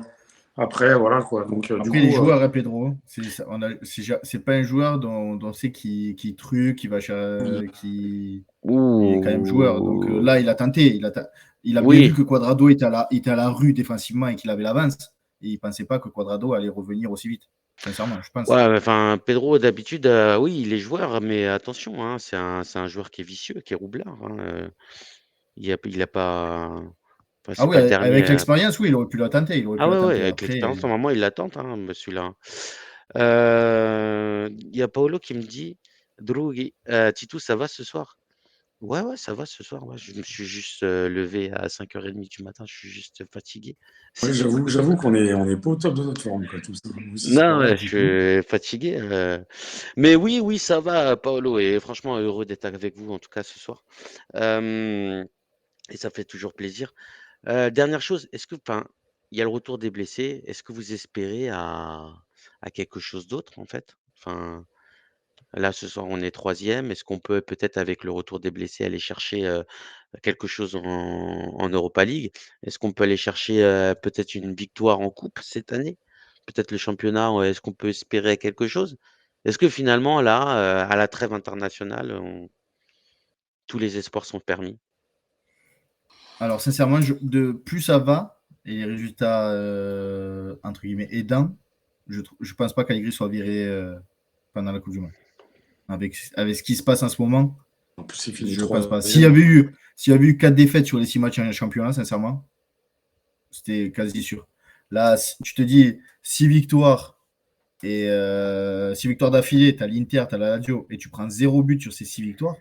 Speaker 3: Après, voilà quoi. Donc, du
Speaker 2: Après, les
Speaker 3: coup,
Speaker 2: joueurs, hein, Pedro, c'est pas un joueur dont on sait qui truc, qui il est quand même joueur. Donc
Speaker 1: Ouh.
Speaker 2: là, il a tenté. Il a bien vu
Speaker 1: Oui,
Speaker 2: que Quadrado était à la rue défensivement et qu'il avait l'avance. Et il pensait pas que Quadrado allait revenir aussi vite. Sincèrement, je pense.
Speaker 1: ouais, enfin, Pedro, d'habitude, oui, il est joueur, mais attention, hein, c'est un joueur qui est vicieux, qui est roublard. Hein, il a pas. Enfin,
Speaker 2: Ah
Speaker 1: c'est
Speaker 2: oui,
Speaker 1: pas le dernier.
Speaker 2: avec l'expérience, oui, il aurait pu la tenter. Il aurait
Speaker 1: Ah
Speaker 2: pu la
Speaker 1: ouais, ouais,
Speaker 2: tenter.
Speaker 1: avec
Speaker 2: Après,
Speaker 1: l'expérience, normalement, il l'attend, hein, celui-là. Il y a Paolo qui me dit, Drughi, Titou, ça va ce soir? Ouais, ouais, ça va ce soir. Ouais. Je me suis juste levé à 5h30 du matin. Je suis juste fatigué.
Speaker 3: ouais, j'avoue qu'on est pas au top de notre forme, quoi, tout ça. Nous aussi, c'est
Speaker 1: Non,
Speaker 3: pareil,
Speaker 1: ouais, je
Speaker 3: du coup.
Speaker 1: suis fatigué. Mais oui, oui, ça va, Paolo. Et franchement, heureux d'être avec vous, en tout cas, ce soir. Euh, et ça fait toujours plaisir. Dernière chose, enfin, il y a le retour des blessés. Est-ce que vous espérez à quelque chose d'autre, en fait? Enfin, là, ce soir, on est troisième. Est-ce qu'on peut peut-être, avec le retour des blessés, aller chercher quelque chose en Europa League? Est-ce qu'on peut aller chercher peut-être une victoire en coupe cette année? Peut-être le championnat, est-ce qu'on peut espérer quelque chose? Est-ce que finalement, là, à la trêve internationale, tous les espoirs sont permis?
Speaker 2: alors sincèrement, plus ça va et les résultats entre guillemets aidants, je pense pas qu'Allegri soit viré pendant la Coupe du Monde. Avec ce qui se passe en ce moment,
Speaker 3: En plus, c'est fini
Speaker 2: je pense pas. S'il y
Speaker 3: troisième.
Speaker 2: avait eu 4 défaites sur les 6 matchs en championnat, sincèrement, c'était quasi sûr. Là, tu te dis 6 victoires et 6 victoires d'affilée, tu as l'Inter, tu as la Lazio et tu prends 0 but sur ces 6 victoires.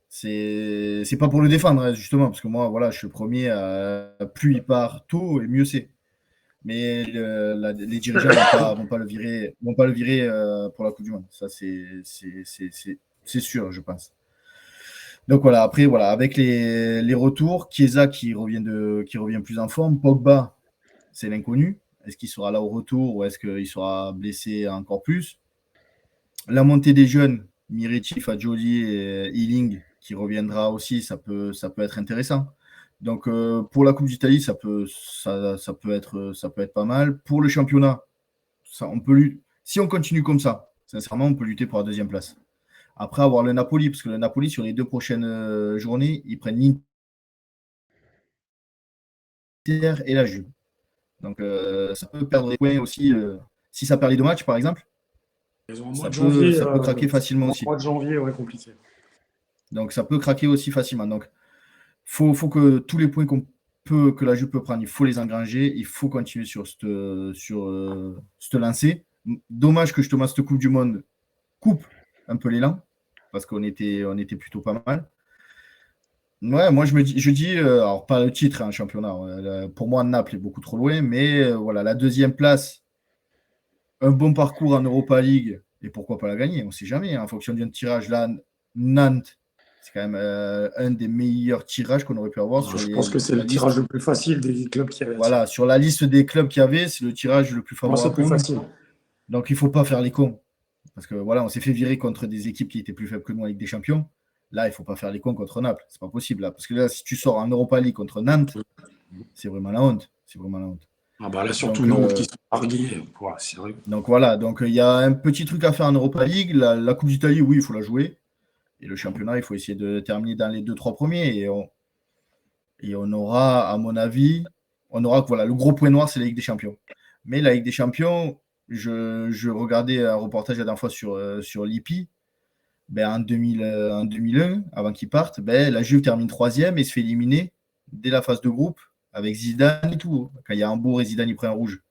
Speaker 2: C'est pas pour le défendre, hein, justement, parce que moi, voilà, je suis le premier à plus il part tôt et mieux c'est. Mais les dirigeants vont pas le virer pour la Coupe du Monde. Ça, c'est sûr, je pense. Donc voilà, après, voilà, avec les retours, Chiesa qui revient plus en forme, Pogba, c'est l'inconnu. Est-ce qu'il sera là au retour ou est-ce qu'il sera blessé encore plus? La montée des jeunes, Miretti, Fagioli et Ealing, qui reviendra aussi, ça peut être intéressant. Donc pour la Coupe d'Italie, ça peut être pas mal. Pour le championnat, si on continue comme ça, sincèrement, on peut lutter pour la deuxième place. Après avoir le Napoli, parce que le Napoli, sur les 2 prochaines journées, ils prennent l'Inter et la Juve. Donc ça peut perdre des points aussi. Si ça perd les 2 matchs, par exemple,
Speaker 3: Ils ont un mois
Speaker 2: ça
Speaker 3: de
Speaker 2: peut,
Speaker 3: janvier,
Speaker 2: ça peut craquer facilement aussi.
Speaker 3: ouais, compliqué.
Speaker 2: Donc ça peut craquer aussi facilement. Donc faut que tous les points que la Juve peut prendre, il faut les engranger. Il faut continuer sur cette lancée. Dommage que justement cette Coupe du Monde coupe un peu l'élan parce qu'on était plutôt pas mal. Ouais, moi je dis, alors pas le titre, hein, championnat. Pour moi, Naples est beaucoup trop loin, mais voilà, la deuxième place, un bon parcours en Europa League, et pourquoi pas la gagner, on ne sait jamais, hein, en fonction d'un tirage. Là, Nantes, c'est quand même un des meilleurs tirages qu'on aurait pu avoir sur
Speaker 3: Je pense que c'est
Speaker 2: la
Speaker 3: le tirage
Speaker 2: liste.
Speaker 3: le plus facile des clubs qui restent.
Speaker 2: Voilà, sur la liste des clubs qu'il y avait, c'est le tirage le plus
Speaker 3: Moi, c'est
Speaker 2: favorable
Speaker 3: plus
Speaker 2: pour nous.
Speaker 3: facile.
Speaker 2: Donc il ne faut pas faire les cons. Parce que voilà, on s'est fait virer contre des équipes qui étaient plus faibles que nous avec des champions. Là, il ne faut pas faire les cons contre Naples. C'est pas possible. Là. Parce que là, si tu sors en Europa League contre Nantes, c'est vraiment la honte. C'est vraiment la honte.
Speaker 3: Ah bah là, surtout
Speaker 2: Donc,
Speaker 3: Nantes qui sont largués. Ouais, c'est vrai.
Speaker 2: donc voilà, donc il y a un petit truc à faire en Europa League. La Coupe d'Italie, oui, il faut la jouer. Et le championnat, il faut essayer de terminer dans les 2-3 premiers. Et on aura, à mon avis, voilà, le gros point noir, c'est la Ligue des Champions. Mais la Ligue des Champions, je regardais un reportage la dernière fois sur l'IPI. Ben, en 2001, avant qu'ils partent, ben, la Juve termine troisième et se fait éliminer dès la phase de groupe avec Zidane et tout. Quand il y a Hambourg et Zidane, il prend un rouge.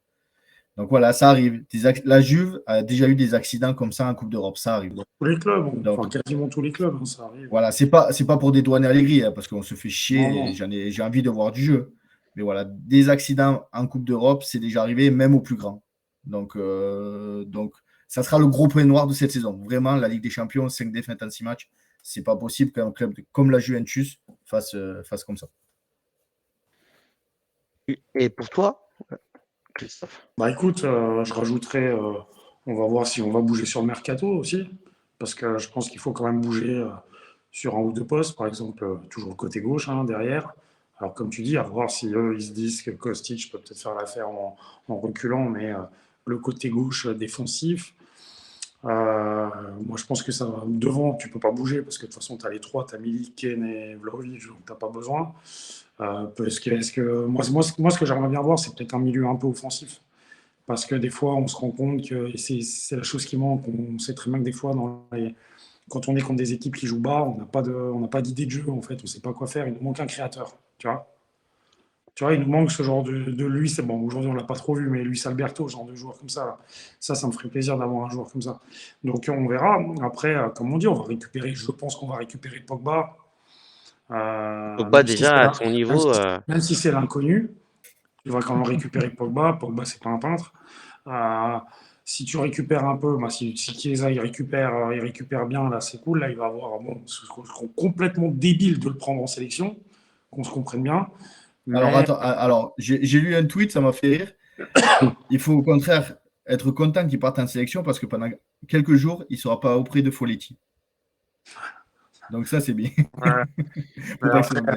Speaker 2: Donc voilà, ça arrive. La Juve a déjà eu des accidents comme ça en Coupe d'Europe. Ça arrive.
Speaker 3: Dans tous les clubs,
Speaker 2: Donc
Speaker 3: enfin quasiment tous les clubs, hein, ça arrive.
Speaker 2: voilà, c'est pas pour dédouaner Allegri, hein, parce qu'on se fait
Speaker 3: Non,
Speaker 2: chier
Speaker 3: non.
Speaker 2: et j'ai envie de voir du jeu. Mais voilà, des accidents en Coupe d'Europe, c'est déjà arrivé, même aux plus grands. Donc, ça sera le gros point noir de cette saison. Vraiment, la Ligue des Champions, 5 défaites en 6 matchs, c'est pas possible qu'un club comme la Juventus fasse comme ça.
Speaker 1: Et pour toi, Christophe?
Speaker 3: Bah écoute, je rajouterais, on va voir si on va bouger sur le mercato aussi, parce que je pense qu'il faut quand même bouger sur un ou deux postes, par exemple, toujours le côté gauche, hein, derrière. Alors, comme tu dis, à voir si eux, ils se disent que Kostic peut peut-être faire l'affaire en reculant, mais le côté gauche défensif, euh, moi, je pense que ça va. Devant, tu peux pas bouger parce que de toute façon, tu as les trois, tu as Milik, Kane et Vlahovic, donc tu pas besoin. Moi, ce que j'aimerais bien voir, c'est peut-être un milieu un peu offensif. Parce que des fois, on se rend compte que et c'est la chose qui manque. On sait très bien que des fois, quand on est contre des équipes qui jouent bas, on n'a pas d'idée de jeu, en fait. On ne sait pas quoi faire. Il nous manque un créateur. Tu vois, il nous manque ce genre de lui. C'est bon, aujourd'hui, on l'a pas trop vu, mais Luis Alberto, ce genre de joueur comme ça, là. Ça me ferait plaisir d'avoir un joueur comme ça. Donc, on verra. Après, comme on dit, on va récupérer. Je pense qu'on va récupérer Pogba,
Speaker 1: Pogba
Speaker 3: même si c'est
Speaker 1: déjà à son
Speaker 3: même
Speaker 1: niveau,
Speaker 3: si, même si c'est l'inconnu. Tu vas quand même récupérer Pogba. Pogba, c'est pas un peintre. Euh, si tu récupères un peu, bah, si Chiesa il récupère bien, là, c'est cool. Là, il va avoir. Bon, c'est complètement débile de le prendre en sélection, qu'on se comprenne bien.
Speaker 2: Alors,
Speaker 3: Mais
Speaker 2: attends, alors, j'ai lu un tweet, ça m'a fait rire. Il faut au contraire être content qu'il parte en sélection parce que pendant quelques jours, il ne sera pas auprès de Folletti. Donc ça, c'est bien.
Speaker 3: ouais,
Speaker 2: Faut pas que ça nous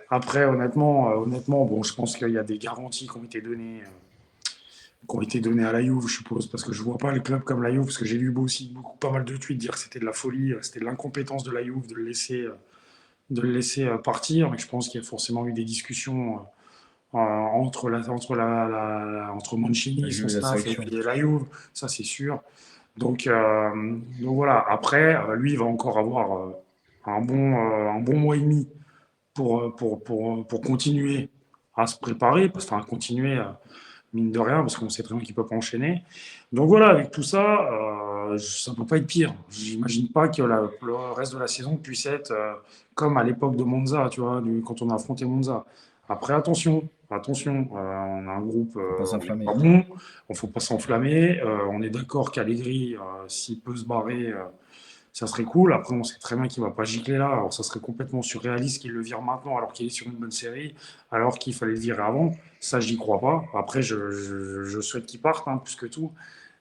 Speaker 3: après,
Speaker 2: blesse.
Speaker 3: honnêtement, bon, je pense qu'il y a des garanties qui ont été données à la Juve, je suppose, parce que je vois pas les clubs comme la Juve, parce que j'ai lu aussi pas mal de tweets dire que c'était de la folie, c'était de l'incompétence de la Juve de le laisser partir. Mais je pense qu'il y a forcément eu des discussions entre
Speaker 2: La
Speaker 3: Mancini, son
Speaker 2: Juve et la
Speaker 3: staff, et
Speaker 2: sélection.
Speaker 3: puis la Juve, ça c'est sûr. Donc voilà. Après, lui, il va encore avoir un bon mois et demi pour continuer à se préparer, parce qu'il continuer, mine de rien, parce qu'on sait très bien qu'il ne peut pas enchaîner. Donc voilà, avec tout ça, ça ne peut pas être pire. J'imagine pas que le reste de la saison puisse être comme à l'époque de Monza, tu vois, quand on a affronté Monza. Après, attention, on a un groupe,
Speaker 2: Faut pas
Speaker 3: on n'est
Speaker 2: s'enflammer.
Speaker 3: pas bon, il ne faut pas s'enflammer. On est d'accord qu'Allegri, s'il peut se barrer, ça serait cool. Après, on sait très bien qu'il ne va pas gicler là. Alors, ça serait complètement surréaliste qu'il le vire maintenant alors qu'il est sur une bonne série, alors qu'il fallait le virer avant. Ça, j'y crois pas. Après, je souhaite qu'il parte, hein, plus que tout.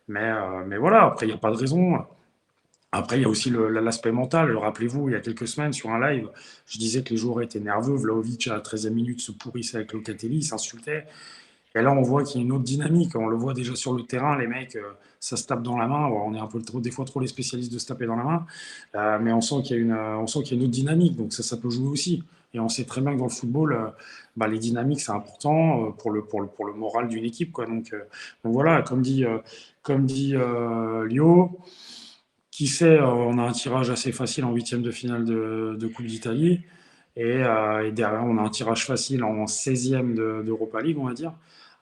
Speaker 3: Mais voilà, après, il n'y a pas de raison. Après, il y a aussi l'aspect mental. Rappelez-vous, il y a quelques semaines, sur un live, je disais que les joueurs étaient nerveux. Vlahovic, à la 13e minute, se pourrissait avec Locatelli, il s'insultait. Et là, on voit qu'il y a une autre dynamique. On le voit déjà sur le terrain, les mecs, ça se tape dans la main. Bon, on est un peu des fois trop les spécialistes de se taper dans la main. Mais on sent qu'il y a une autre dynamique. Donc ça peut jouer aussi. Et on sait très bien que dans le football, bah, les dynamiques, c'est important pour le moral d'une équipe, quoi. Donc voilà, comme dit Lio, qui sait, on a un tirage assez facile en huitième de finale de Coupe d'Italie. Et derrière, on a un tirage facile en 16e d'Europa League, on va dire.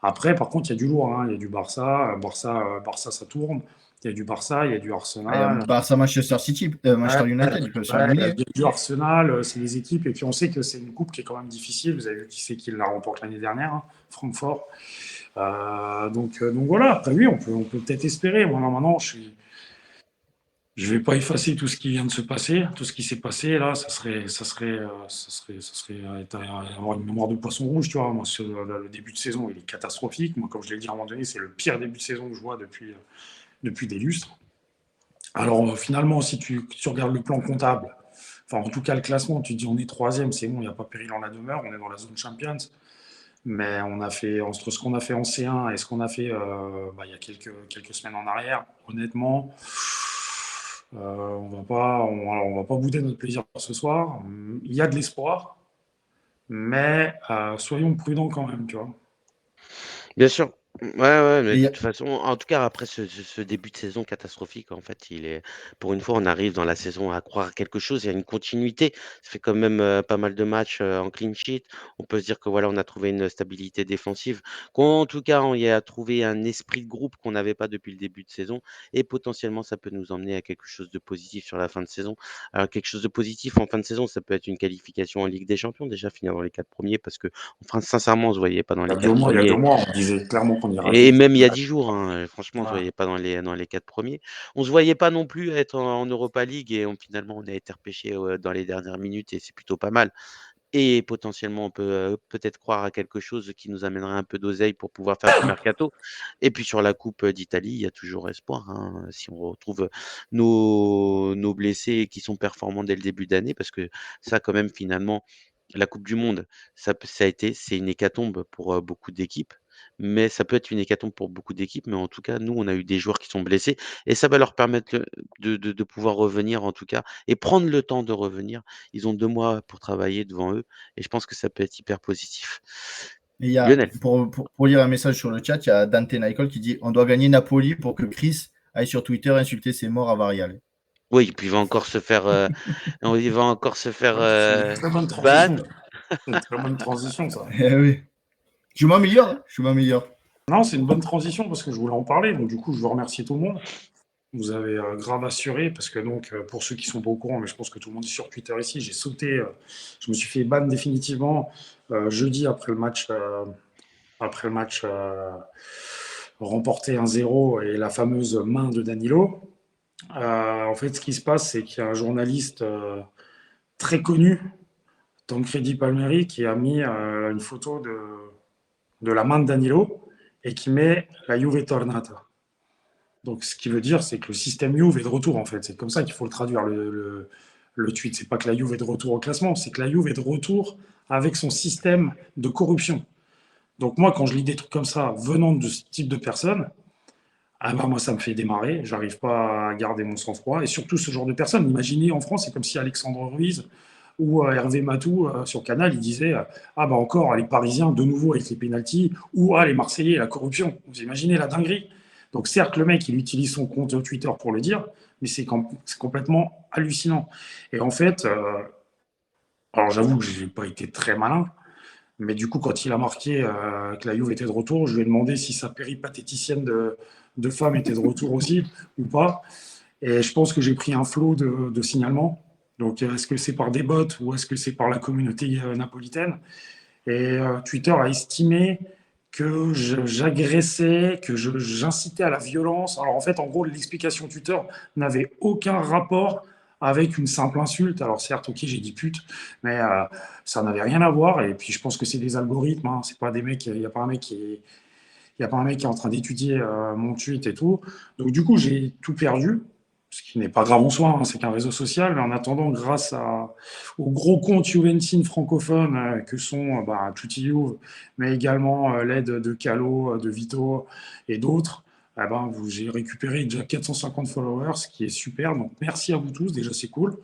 Speaker 3: Après, par contre, il y a du lourd, hein. Il y a du Barça. Barça, ça tourne. Il y a du Barça, il y a du
Speaker 2: Ah, il y a
Speaker 3: Arsenal.
Speaker 2: Barça, Manchester City,
Speaker 3: Ouais,
Speaker 2: Manchester
Speaker 3: ouais,
Speaker 2: United, ils peuvent se faire
Speaker 3: il y a
Speaker 2: éliminer.
Speaker 3: du Arsenal, c'est des équipes. Et puis, on sait que c'est une coupe qui est quand même difficile. Vous avez vu qui c'est qui la remporte l'année dernière, hein, Francfort. Donc voilà. Après, oui, on peut peut-être espérer. Moi, maintenant, je vais pas effacer tout ce qui vient de se passer, tout ce qui s'est passé là, avoir une mémoire de poisson rouge, tu vois. Moi, le début de saison, il est catastrophique. Moi, comme je l'ai dit à un moment donné, c'est le pire début de saison que je vois depuis des lustres. Alors finalement, si tu regardes le plan comptable, enfin en tout cas le classement, tu te dis on est troisième, c'est bon, il n'y a pas péril en la demeure, on est dans la zone Champions. Mais on a fait entre ce qu'on a fait en C1 et ce qu'on a fait il y a quelques semaines en arrière, honnêtement. On va pas bouder notre plaisir ce soir. Il y a de l'espoir, mais soyons prudents quand même, tu vois.
Speaker 1: Bien sûr. Ouais, ouais, mais
Speaker 2: Et
Speaker 1: de
Speaker 2: il y
Speaker 1: toute
Speaker 2: a-
Speaker 1: façon, en tout cas, après ce début de saison catastrophique, en fait, pour une fois, on arrive dans la saison à croire à quelque chose. Il y a une continuité. Ça fait quand même pas mal de matchs en clean sheet. On peut se dire que voilà, on a trouvé une stabilité défensive. En tout cas, on y a trouvé un esprit de groupe qu'on n'avait pas depuis le début de saison. Et potentiellement, ça peut nous emmener à quelque chose de positif sur la fin de saison. Alors, quelque chose de positif en fin de saison, ça peut être une qualification en Ligue des Champions, déjà, finir dans les quatre premiers, parce que, enfin, sincèrement, on ne se voyait pas dans les quatre
Speaker 3: Il y a deux
Speaker 1: premiers.
Speaker 3: mois, on disait clairement qu'on ira
Speaker 1: Et
Speaker 3: qualifier.
Speaker 1: même il y a 10 jours, hein, franchement, on se
Speaker 3: Voilà.
Speaker 1: voyait pas dans les 4 premiers. On se voyait pas non plus être en Europa League et finalement, on a été repêchés dans les dernières minutes et c'est plutôt pas mal. Et potentiellement, on peut peut-être croire à quelque chose qui nous amènerait un peu d'oseille pour pouvoir faire du mercato. Et puis sur la Coupe d'Italie, il y a toujours espoir, hein, si on retrouve nos blessés qui sont performants dès le début d'année, parce que ça, quand même, finalement, la coupe du monde, c'est une hécatombe pour, beaucoup d'équipes, mais ça peut être une hécatombe pour beaucoup d'équipes, mais en tout cas, nous, on a eu des joueurs qui sont blessés et ça va leur permettre, de pouvoir revenir en tout cas et prendre le temps de revenir. Ils ont 2 mois pour travailler devant eux et je pense que ça peut être hyper positif.
Speaker 2: Et il y a,
Speaker 1: Lionel?
Speaker 2: pour lire un message sur le chat, il y a Dante Nicole qui dit: on doit gagner Napoli pour que Chris aille sur Twitter insulter ses morts à Varial.
Speaker 1: Oui, puis il va encore se faire,
Speaker 3: Ouais, c'est une très bonne transition.
Speaker 1: ban.
Speaker 3: C'est une très bonne transition, ça.
Speaker 2: Eh oui. Je m'améliore, hein, je m'améliore.
Speaker 3: Non, c'est une bonne transition parce que je voulais en parler. Donc, du coup, je veux remercier tout le monde. Vous avez grave assuré parce que, donc, pour ceux qui sont pas au courant, mais je pense que tout le monde est sur Twitter ici, j'ai sauté, je me suis fait ban définitivement jeudi après le match remporté 1-0 et la fameuse main de Danilo. En fait, ce qui se passe, c'est qu'il y a un journaliste très connu, Tancredi Palmieri, qui a mis une photo de la main de Danilo et qui met la Juve Tornata. Donc, ce qui veut dire, c'est que le système Juve est de retour, en fait. C'est comme ça qu'il faut le traduire, le tweet. C'est pas que la Juve est de retour au classement, c'est que la Juve est de retour avec son système de corruption. Donc, moi, quand je lis des trucs comme ça venant de ce type de personnes, ah bah moi, ça me fait démarrer. J'arrive pas à garder mon sang-froid. Et surtout, ce genre de personnes. Imaginez en France, c'est comme si Alexandre Ruiz ou Hervé Matou sur Canal, il disait ah bah encore les Parisiens de nouveau avec les pénaltys ou les Marseillais la corruption. Vous imaginez la dinguerie. Donc certes, le mec, il utilise son compte Twitter pour le dire, mais c'est complètement hallucinant. Et en fait, alors j'avoue que j'ai pas été très malin, mais du coup, quand il a marqué que la Juve était de retour, je lui ai demandé si sa péripatéticienne de femme était de retour aussi ou pas. Et je pense que j'ai pris un flot de signalements. Donc, est-ce que c'est par des bots ou est-ce que c'est par la communauté napolitaine? Et Twitter a estimé que j'agressais, que j'incitais à la violence. Alors, en fait, en gros, l'explication Twitter n'avait aucun rapport avec une simple insulte. Alors, certes, ok, j'ai dit pute, mais ça n'avait rien à voir. Et puis, je pense que c'est des algorithmes. Hein. C'est pas des mecs, il n'y a pas un mec qui est. Il n'y a pas un mec qui est en train d'étudier mon tweet et tout. Donc, du coup, j'ai tout perdu, ce qui n'est pas grave en soi, hein, c'est qu'un réseau social. Mais en attendant, grâce aux gros comptes Juventine francophones que sont Tutti Juve, mais également l'aide de Calo, de Vito et d'autres, j'ai récupéré déjà 450 followers, ce qui est super. Donc, merci à vous tous. Déjà, c'est cool.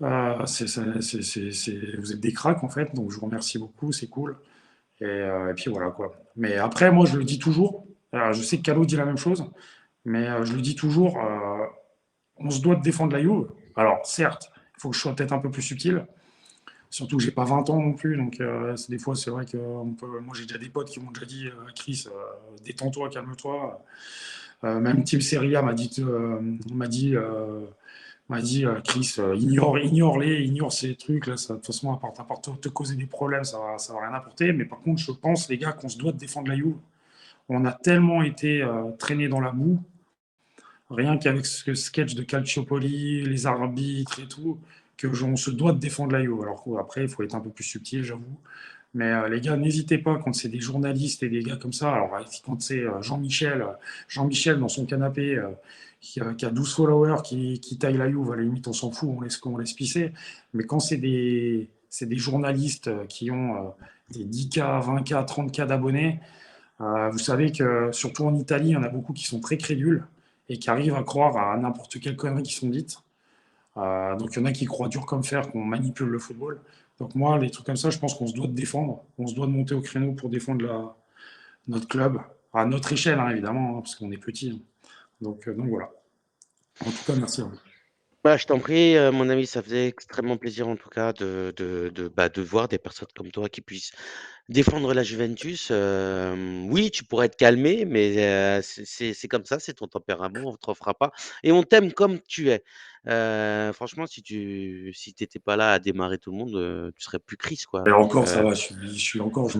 Speaker 3: Vous êtes des cracks, en fait. Donc, je vous remercie beaucoup. C'est cool. Et puis voilà quoi. Mais après, moi, je le dis toujours. Je sais que Calo dit la même chose, mais je le dis toujours. On se doit de défendre la Juve. Alors, certes, il faut que je sois peut-être un peu plus subtil. Surtout que j'ai pas 20 ans non plus, donc des fois, c'est vrai que moi, j'ai déjà des potes qui m'ont déjà dit Chris, détends-toi, calme-toi. Même Team Serie A m'a dit Chris, ignore ces trucs là, ça, de toute façon, à part te causer des problèmes, ça va rien apporter. Mais par contre, je pense, les gars, qu'on se doit de défendre la Juve. On a tellement été traînés dans la boue, rien qu'avec ce sketch de Calciopoli, les arbitres et tout, on se doit de défendre la Juve. Alors après, il faut être un peu plus subtil, j'avoue. Mais les gars, n'hésitez pas quand c'est des journalistes et des gars comme ça. Alors quand c'est Jean-Michel dans son canapé qui a 12 followers, qui taille la Juve, à la limite on s'en fout, on laisse pisser. Mais quand c'est des journalistes qui ont des 10K, 20K, 30K d'abonnés, vous savez que surtout en Italie, il y en a beaucoup qui sont très crédules et qui arrivent à croire à n'importe quelle connerie qui sont dites. Donc il y en a qui croient dur comme fer qu'on manipule le football. Donc moi, les trucs comme ça, je pense qu'on se doit de défendre. On se doit de monter au créneau pour défendre notre club. À notre échelle, hein, évidemment, hein, parce qu'on est petit. Hein. Donc voilà. En tout cas, merci à vous.
Speaker 1: Bah, je t'en prie, mon ami, ça faisait extrêmement plaisir en tout cas de voir des personnes comme toi qui puissent défendre la Juventus. Oui, tu pourrais te calmer, mais c'est comme ça, c'est ton tempérament, on ne te refera pas et on t'aime comme tu es. Franchement, si tu étais pas là à démarrer tout le monde, tu serais plus Chris, quoi,
Speaker 3: Et
Speaker 1: donc
Speaker 3: encore, ça va, je suis encore.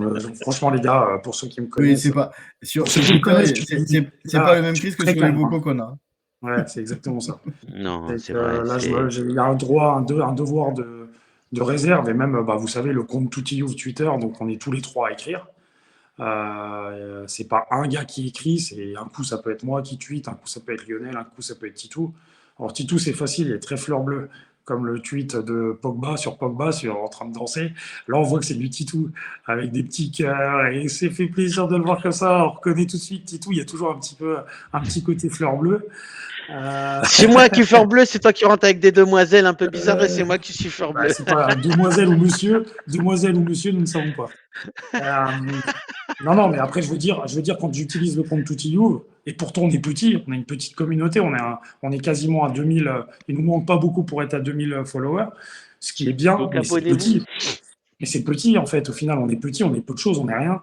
Speaker 3: Franchement, les gars, pour ceux qui me
Speaker 2: Oui,
Speaker 3: connaissent,
Speaker 2: c'est pas. Sur
Speaker 3: pour ceux qui me connaissent,
Speaker 2: Twitter, c'est pas le même
Speaker 3: je suis
Speaker 2: Chris que
Speaker 3: très
Speaker 2: sur les
Speaker 3: calme.
Speaker 2: bocaux
Speaker 3: Hein.
Speaker 2: qu'on a.
Speaker 3: Ouais, c'est exactement ça.
Speaker 1: non, c'est vrai,
Speaker 3: Là,
Speaker 1: c'est
Speaker 3: il y a un droit, un devoir de réserve, et même, vous savez, le compte Tutti Youth Twitter, donc on est tous les trois à écrire. C'est pas un gars qui écrit, c'est un coup ça peut être moi qui tweet, un coup ça peut être Lionel, un coup ça peut être Titou. Alors Titou c'est facile, il est très fleur bleue. comme le tweet de Pogba sur en train de danser. Là, on voit que c'est du Titou avec des petits cœurs et c'est fait plaisir de le voir comme ça. On reconnaît tout de suite Titou. Il y a toujours un petit côté fleur bleue.
Speaker 1: C'est moi qui suis fleur bleue, c'est toi qui rentres avec des demoiselles un peu bizarres et c'est moi qui suis fleur bleue.
Speaker 3: C'est pas demoiselle ou monsieur, nous ne savons pas. Non, mais après, je veux dire, quand j'utilise le compte Toutiyou, et pourtant on est petit, on a une petite communauté, on est quasiment à 2000, il nous manque pas beaucoup pour être à 2000 followers, ce qui est bien,
Speaker 1: Donc
Speaker 3: mais c'est
Speaker 1: abonnez-vous.
Speaker 3: petit. Mais c'est petit, en fait, au final, on est petit, on est peu de choses, on n'est rien.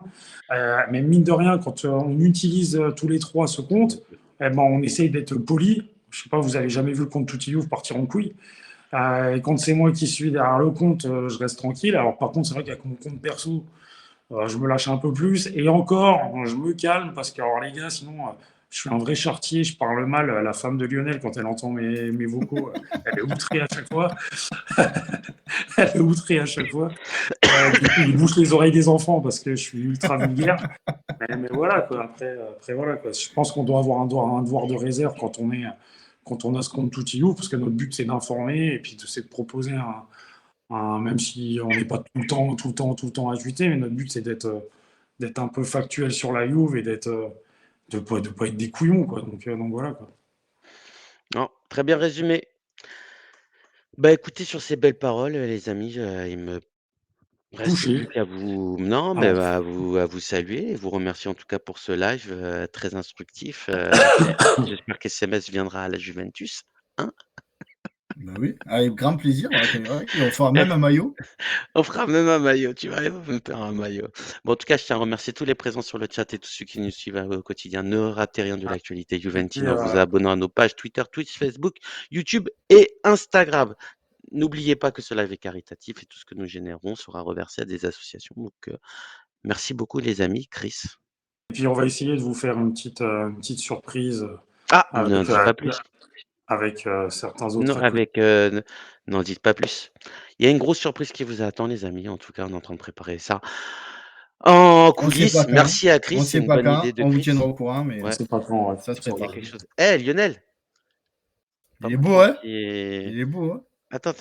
Speaker 3: Mais mine de rien, quand on utilise tous les trois ce compte, eh ben, on essaye d'être poli. Je sais pas, vous avez jamais vu le compte Toutiyou partir en couille. Et quand c'est moi qui suis derrière le compte, je reste tranquille. Alors par contre, c'est vrai qu'avec mon compte perso, je me lâche un peu plus. Et encore, je me calme parce que, alors les gars, sinon, je suis un vrai charretier. Je parle mal. La femme de Lionel, quand elle entend mes vocaux, elle est outrée à chaque fois. Elle est outrée à chaque fois. Du coup, il bouche les oreilles des enfants parce que je suis ultra vulgaire. Mais voilà, quoi. Après, voilà, quoi. Je pense qu'on doit avoir un devoir de réserve quand on a ce compte Toutiyou, parce que notre but, c'est d'informer et puis c'est de proposer même si on n'est pas tout le temps à tweeter, mais notre but, c'est d'être un peu factuel sur la Juve et de pas être des couillons, quoi. Donc voilà, quoi.
Speaker 1: Non, très bien résumé. Bah écoutez, sur ces belles paroles, les amis, il me reste
Speaker 3: Touché.
Speaker 1: plus qu'à vous non, mais à vous saluer et vous remercier en tout cas pour ce live, très instructif. J'espère qu'SMS viendra à la Juventus, hein?
Speaker 2: Bah oui, avec grand plaisir, on l'accueillera et on fera même un maillot.
Speaker 1: On fera même un maillot, tu vas me faire un maillot. Bon, en tout cas, je tiens à remercier tous les présents sur le chat et tous ceux qui nous suivent au quotidien. Ne ratez rien de l'actualité juventine en vous abonnant à nos pages Twitter, Twitch, Facebook, YouTube et Instagram. N'oubliez pas que ce live est caritatif et tout ce que nous générons sera reversé à des associations. Donc, merci beaucoup les amis. Chris?
Speaker 3: Et puis on va essayer de vous faire une petite surprise
Speaker 1: Ah! N'en dites pas plus.
Speaker 3: avec certains autres.
Speaker 1: Non, n'en dites pas plus. Il y a une grosse surprise qui vous attend les amis. En tout cas, on est en train de préparer ça en
Speaker 2: On sait pas
Speaker 1: coulisses.
Speaker 2: quand,
Speaker 1: Merci à
Speaker 2: on
Speaker 1: Chris, c'est
Speaker 2: sait
Speaker 1: une
Speaker 2: pas
Speaker 1: bonne
Speaker 2: quand,
Speaker 1: idée de
Speaker 2: on vous
Speaker 1: Chris.
Speaker 2: tiendra au courant, mais
Speaker 1: Ouais.
Speaker 3: C'est pas quand, ouais.
Speaker 2: ça se
Speaker 1: Il y a
Speaker 2: prépare.
Speaker 1: quelque chose. Eh Lionel! Pas
Speaker 2: Il est
Speaker 1: moi
Speaker 2: beau, hein?
Speaker 1: qui est-
Speaker 2: Il est beau, hein?
Speaker 1: Attends.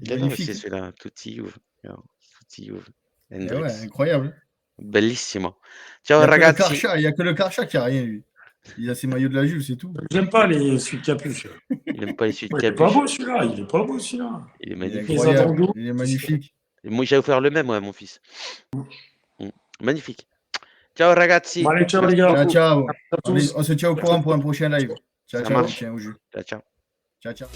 Speaker 1: Il est là
Speaker 2: Magnifique.
Speaker 1: aussi celui-là. Tutti Juve. Regarde, Tutti Juve.
Speaker 2: Eh ouais,
Speaker 1: Hendrix.
Speaker 2: incroyable.
Speaker 1: Bellissimo.
Speaker 2: Il
Speaker 1: Ciao
Speaker 2: n'y a
Speaker 1: ragazzi.
Speaker 2: que le Karcha qui a rien, lui. Il a ses maillots de la Juve, c'est tout.
Speaker 3: J'aime pas les suites capuche.
Speaker 1: Il aime pas les suites
Speaker 3: Il est pas
Speaker 1: capuches.
Speaker 3: beau celui-là, il est pas beau celui-là.
Speaker 1: Il est
Speaker 2: Il est
Speaker 1: magnifique.
Speaker 3: Les
Speaker 2: incroyable.
Speaker 3: Adorgo.
Speaker 2: Il est magnifique.
Speaker 1: Et moi, j'ai offert le même, ouais, mon fils. Magnifique. Ciao ragazzi.
Speaker 3: Bon, allez, ciao
Speaker 1: Merci
Speaker 3: les gars.
Speaker 1: beaucoup.
Speaker 2: Ciao.
Speaker 3: À tous.
Speaker 2: On se tient au courant pour un prochain live.
Speaker 1: Ça
Speaker 2: Ciao,
Speaker 1: marche.
Speaker 2: tiens au jus.
Speaker 1: Ciao.
Speaker 2: Ciao.